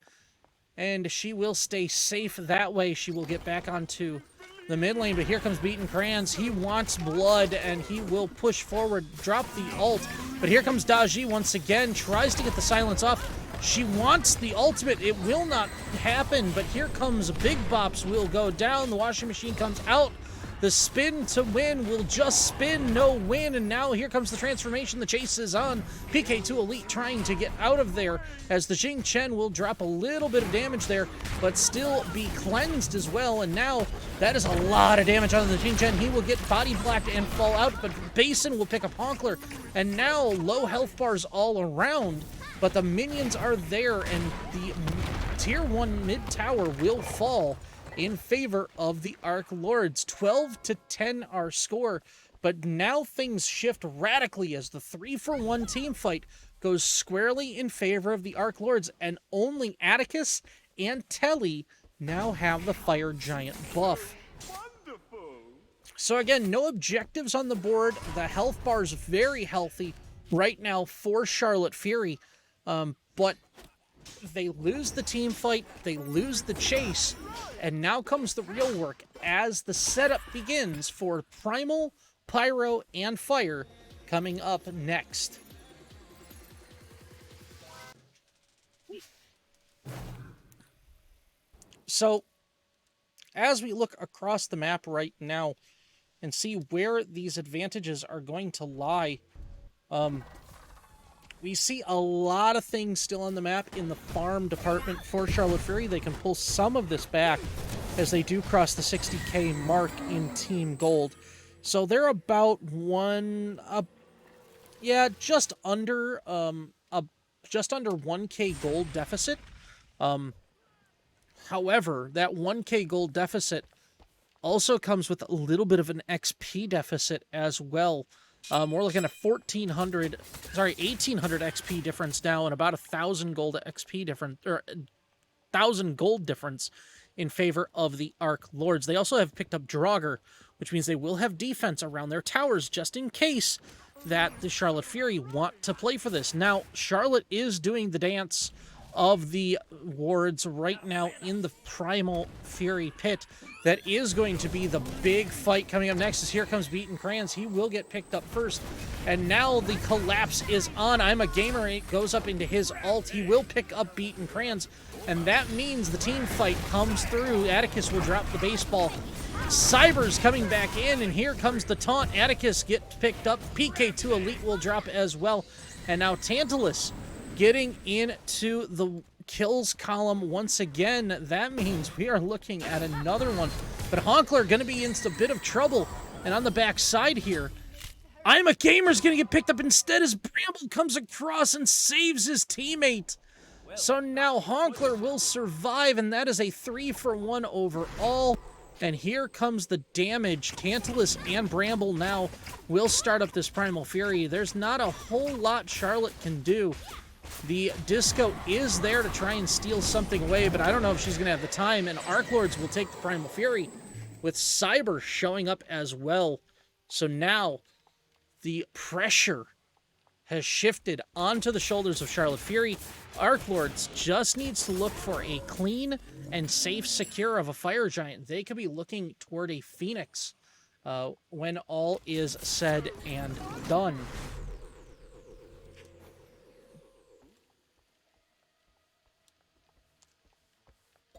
and she will stay safe that way. She will get back onto the mid lane, but here comes Beaten Crayons. He wants blood, and he will push forward, drop the ult. But here comes Daji once again, tries to get the silence off. She wants the ultimate. It will not happen, but here comes Big Bops will go down. The washing machine comes out. The spin to win will just spin, no win, and now here comes the transformation. The chase is on. PK2 Elite trying to get out of there as the Jing Chen will drop a little bit of damage there, but still be cleansed as well, and now that is a lot of damage on the Jing Chen. He will get body blacked and fall out, but Basin will pick up Honkler, and now low health bars all around but the minions are there, and the tier 1 mid tower will fall in favor of the Arc Lords. 12-10 our score, but now things shift radically as the 3-for-1 team fight goes squarely in favor of the Arc Lords, and only Atticus and Telly now have the Fire Giant buff. So again, no objectives on the board. The health bar is very healthy right now for Charlotte Fury, but they lose the team fight, they lose the chase, and now comes the real work as the setup begins for Primal, Pyro, and Fire coming up next. So, as we look across the map right now and see where these advantages are going to lie, we see a lot of things still on the map in the farm department for Charlotte Fury. They can pull some of this back as they do cross the 60k mark in Team Gold. So they're about just under 1k gold deficit. However, that 1k gold deficit also comes with a little bit of an XP deficit as well. We're looking at 1800 XP difference now, and about 1,000 gold XP difference, or 1,000 gold difference in favor of the Arc Lords. They also have picked up Draugr, which means they will have defense around their towers just in case that the Charlotte Fury want to play for this. Now, Charlotte is doing the dance of the wards right now in the Primal Fury pit. That is going to be the big fight coming up next, as here comes Beaten Crayons. He will get picked up first, and now the collapse is on. I'm a Gamer 8 goes up into his ult. He will pick up Beaten Crayons, and that means the team fight comes through. Atticus will drop the baseball. Cyber's coming back in, and here comes the taunt. Atticus gets picked up. PK2 Elite will drop as well, and now Tantalus getting into the kills column once again. That means we are looking at another one. But Honkler going to be in a bit of trouble. And on the back side here, I'm a Gamer's going to get picked up instead as Bramble comes across and saves his teammate. So now Honkler will survive, and that is a 3-for-1 overall. And here comes the damage. Tantalus and Bramble now will start up this Primal Fury. There's not a whole lot Charlotte can do. The Disco is there to try and steal something away, but I don't know if she's going to have the time, and Arc Lords will take the Primal Fury, with Cyber showing up as well. So now, the pressure has shifted onto the shoulders of Charlotte Fury. Arc Lords just needs to look for a clean and safe secure of a Fire Giant. They could be looking toward a Phoenix when all is said and done.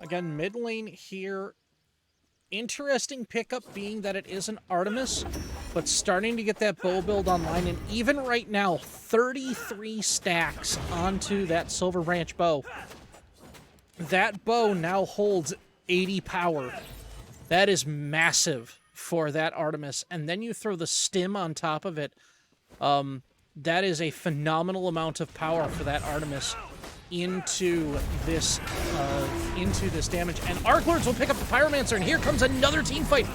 Again, mid lane here, interesting pickup being that it is an Artemis, but starting to get that bow build online, and even right now, 33 stacks onto that Silver Branch bow. That bow now holds 80 power. That is massive for that Artemis, and then you throw the stim on top of it. That is a phenomenal amount of power for that Artemis into this damage. And Arc Lords will pick up the Pyromancer, and here comes another team fight.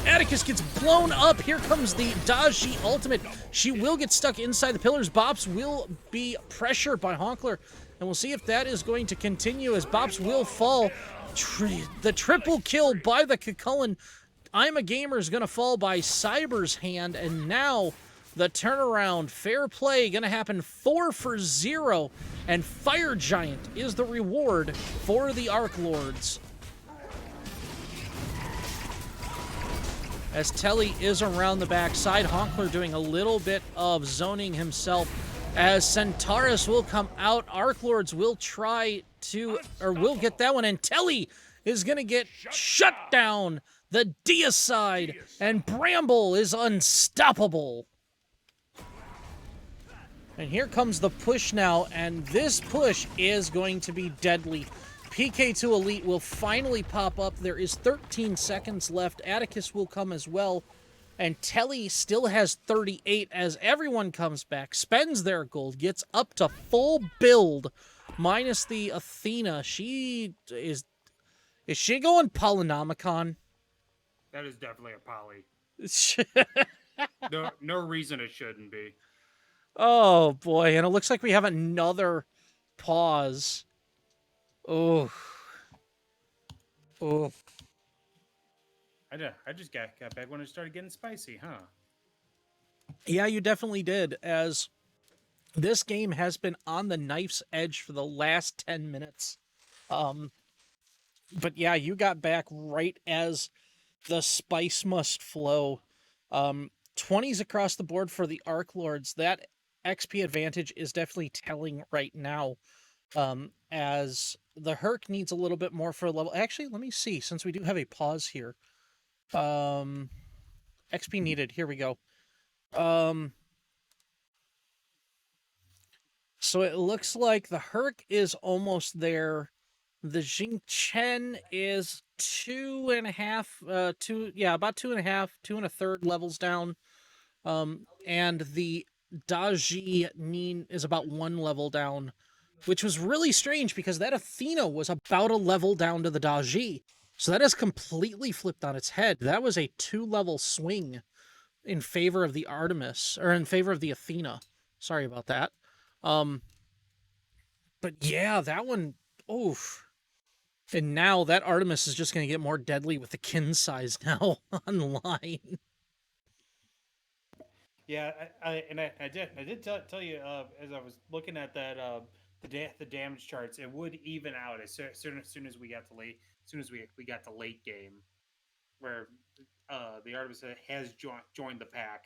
Atticus gets blown up. Here comes the Daji ultimate. She will get stuck inside the pillars. Bops will be pressured by Honkler, and we'll see if that is going to continue as Bops will fall. The triple kill by the Cucullin. I'm a Gamer is going to fall by Cyber's hand, and now the turnaround, fair play, going to happen 4-for-0, and Fire Giant is the reward for the Arc Lords. As Telly is around the backside, Honkler doing a little bit of zoning himself. As Centaurus will come out, Arc Lords will try to, or will get that one, and Telly is going to get shut down. The Deicide, and Bramble is unstoppable. And here comes the push now, and this push is going to be deadly. PK2 Elite will finally pop up. There is 13 seconds left. Atticus will come as well. And Telly still has 38 as everyone comes back, spends their gold, gets up to full build, minus the Athena. Is she going Polynomicon? That is definitely a poly. No reason it shouldn't be. Oh boy, and it looks like we have another pause. Oh. Oh. I just got back when it started getting spicy, huh? Yeah, you definitely did, as this game has been on the knife's edge for the last 10 minutes. But yeah, you got back right as the spice must flow. 20s across the board for the Arc Lords. That XP advantage is definitely telling right now. As the Herc needs a little bit more for a level. Actually, let me see, since we do have a pause here. XP needed. Here we go. So it looks like the Herc is almost there. The Jing Chen is about 2.5, 2.3 levels down. And the Daji Nin is about 1 level down, which was really strange because that Athena was about a level down to the Daji. So that has completely flipped on its head. That was a 2-level swing in favor of the Artemis, or in favor of the Athena. Sorry about that. But yeah, that one, oof. And now that Artemis is just going to get more deadly with the kin size now online. Yeah, I did tell you as I was looking at that the damage charts, it would even out as soon as we got to late game, where the Artemis has joined the pack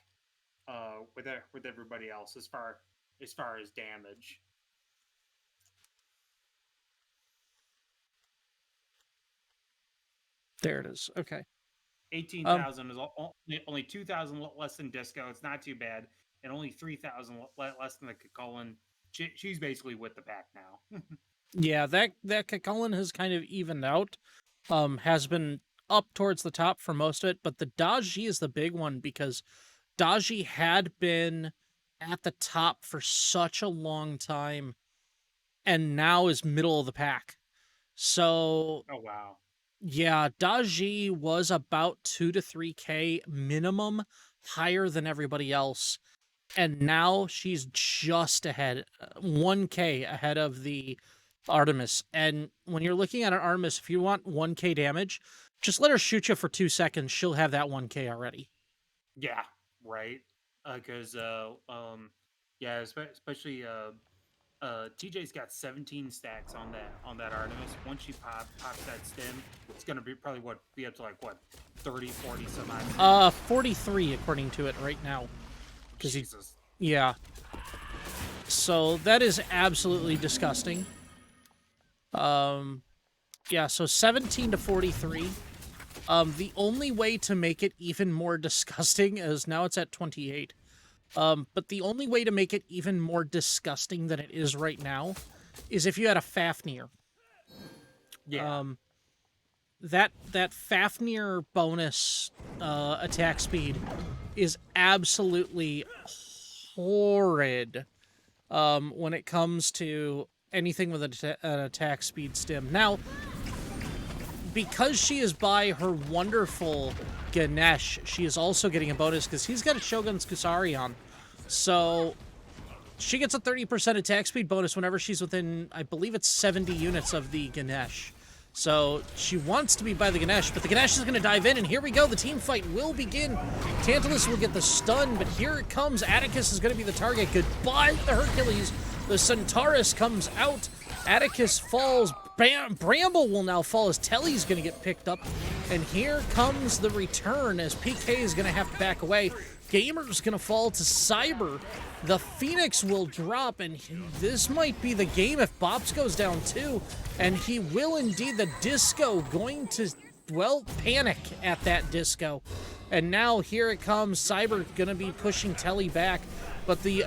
with everybody else as far as damage. There it is. Okay. 18,000 is only 2,000 less than Disco. It's not too bad, and only 3,000 less than the Kakulin. She's basically with the pack now. Yeah, that Kakulin has kind of evened out. Has been up towards the top for most of it, but the Daji is the big one because Daji had been at the top for such a long time, and now is middle of the pack. So, oh wow. Yeah, Daji was about 2 to 3K minimum higher than everybody else. And now she's just ahead, 1K ahead of the Artemis. And when you're looking at an Artemis, if you want 1K damage, just let her shoot you for 2 seconds. She'll have that 1K already. Yeah, right. Because, especially TJ's got 17 stacks on that Artemis. Once she pops that stim, it's gonna be probably be up to 30, 40 some odd. 43 according to it right now. Jesus. Yeah. So that is absolutely disgusting. Yeah, so 17 to 43. The only way to make it even more disgusting is now it's at 28. But the only way to make it even more disgusting than it is right now is if you had a Fafnir. Yeah. That Fafnir bonus attack speed is absolutely horrid when it comes to anything with an attack speed stim. Now, because she is by her wonderful Ganesh, she is also getting a bonus because he's got a Shogun's Kusari on. So she gets a 30% attack speed bonus whenever she's within, I believe it's 70 units of the Ganesh. So she wants to be by the Ganesh, but the Ganesh is going to dive in, and here we go. The team fight will begin. Tantalus will get the stun, but here it comes. Atticus is going to be the target. Goodbye, the Hercules. The Centaurus comes out. Atticus falls. Bramble will now fall as Telly's going to get picked up. And here comes the return as PK is going to have to back away. Gamer's going to fall to Cyber. The Phoenix will drop, and this might be the game if Bops goes down too. And he will indeed. The Disco going to, well, panic at that Disco. And now here it comes. Cyber going to be pushing Telly back. But the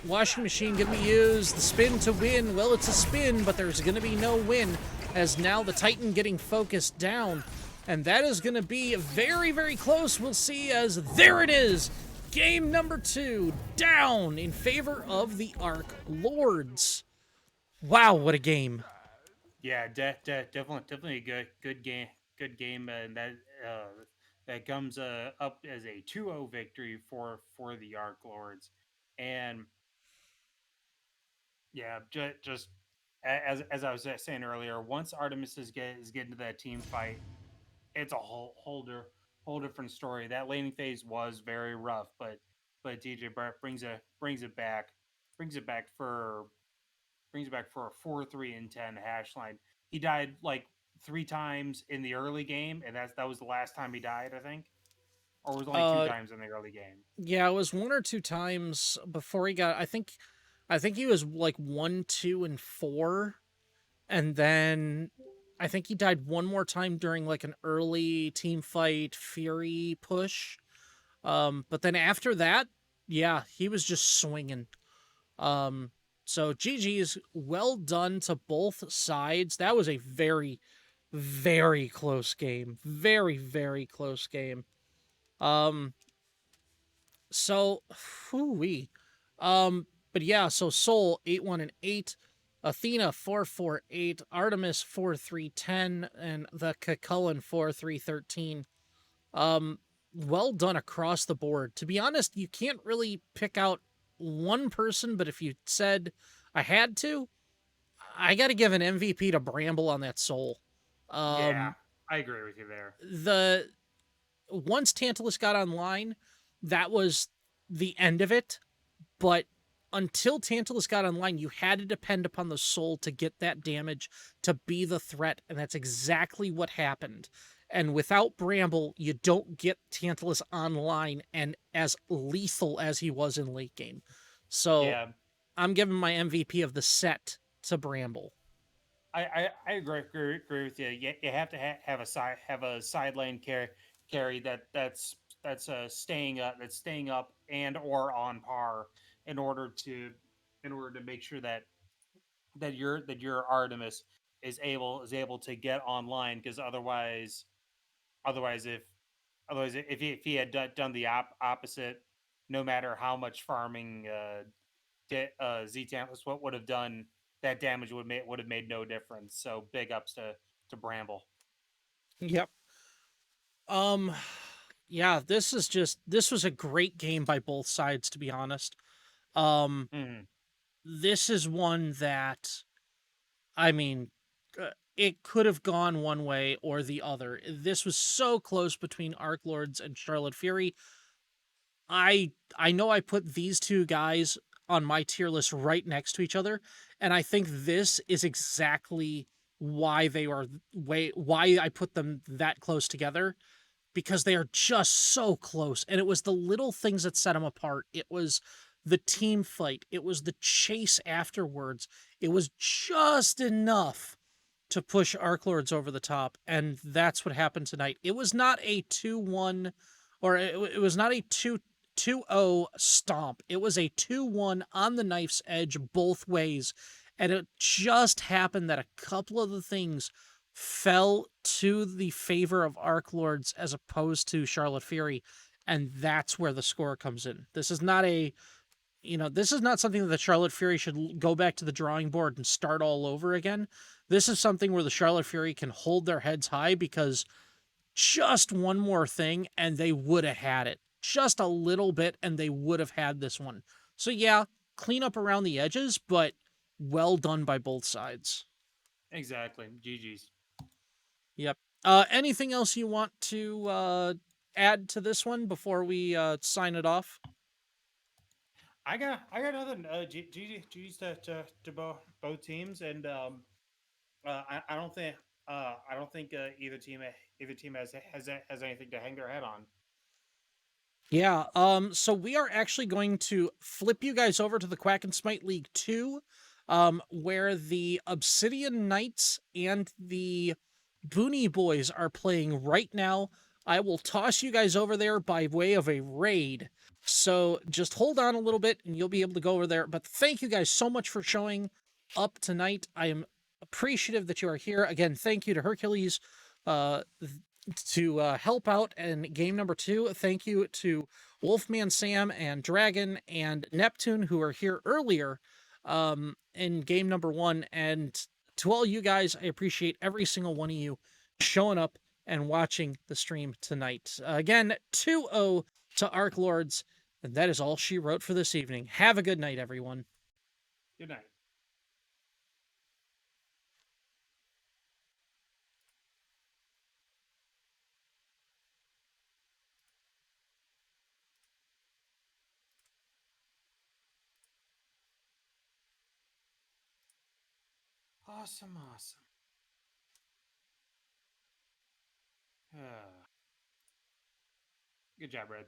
washing machine going to be used. The spin to win. Well, it's a spin, but there's going to be no win. As now the Titan getting focused down. And that is going to be very, very close. We'll see as there it is. Game number 2 down in favor of the Arc Lords. Wow, what a game. Yeah, definitely a good game, and that comes up as a 2-0 victory for the Arc Lords, and yeah, just as I was saying earlier, once Artemis is getting to that team fight, it's a whole different story. That laning phase was very rough, but DJ Brett brings it back for a 4-3-10 hash line. He died like 3 times in the early game, and that was the last time he died, I think, or was it only 2 times in the early game. Yeah, it was 1 or 2 times before he got. I think he was like 1, 2, and 4, and then I think he died one more time during like an early team fight Fury push. But then after that, yeah, he was just swinging. Um, so GG's, well done to both sides. That was a very, very close game. Very, very close game. Um, so, whoo-wee. But yeah, so Soul 8-1 and 8, Athena 4-4-8, Artemis 4-3-10, and the Cucullin 4-3-13. Well done across the board. To be honest, you can't really pick out one person, but if you said I had to, I got to give an MVP to Bramble on that Soul. Yeah, I agree with you there. Once Tantalus got online, that was the end of it. But until Tantalus got online, you had to depend upon the Soul to get that damage, to be the threat, and that's exactly what happened. And without Bramble, you don't get Tantalus online and as lethal as he was in late game. So Yeah, I'm giving my MVP of the set to Bramble. I agree with you. You have to have a side lane carry that's staying up and or on par in order to make sure that your Artemis is able to get online, because otherwise if if he had done the opposite, no matter how much farming Z Tantalus what would have done, that damage would have made no difference. So big ups to Bramble. Yep. Yeah, this was a great game by both sides, to be honest. Mhm. This is one that, I mean, it could have gone one way or the other. This was so close between Arc Lords and Charlotte Fury. I know I put these two guys on my tier list right next to each other, and I think this is exactly why why I put them that close together, because they are just so close. And it was the little things that set them apart. It was the team fight. It was the chase afterwards. It was just enough to push Arc Lords over the top. And that's what happened tonight. It was not a 2-1, or it was not a 2-0 stomp. It was a 2-1 on the knife's edge both ways. And it just happened that a couple of the things fell to the favor of Arc Lords as opposed to Charlotte Fury, and that's where the score comes in. This is not something that Charlotte Fury should go back to the drawing board and start all over again. This is something where the Charlotte Fury can hold their heads high, because just one more thing and they would have had it. Just a little bit and they would have had this one. So yeah, clean up around the edges, but well done by both sides. Exactly. GG's. Yep. Anything else you want to add to this one before we sign it off? I got nothing. GG's to both teams, and I don't think either team has anything to hang their head on. Yeah, so we are actually going to flip you guys over to the Quack and Smite League 2, where the Obsidian Knights and the Booney Boys are playing right now. I will toss you guys over there by way of a raid. So just hold on a little bit and you'll be able to go over there. But thank you guys so much for showing up tonight. I am appreciative that you are here. Again, thank you to Hercules, to help out in game number 2. Thank you to Wolfman Sam and Dragon and Neptune, who were here earlier in game number 1. And to all you guys, I appreciate every single one of you showing up and watching the stream tonight. Again, 2-0 to Arc Lords, and that is all she wrote for this evening. Have a good night, everyone. Good night. Awesome. Good job, Red.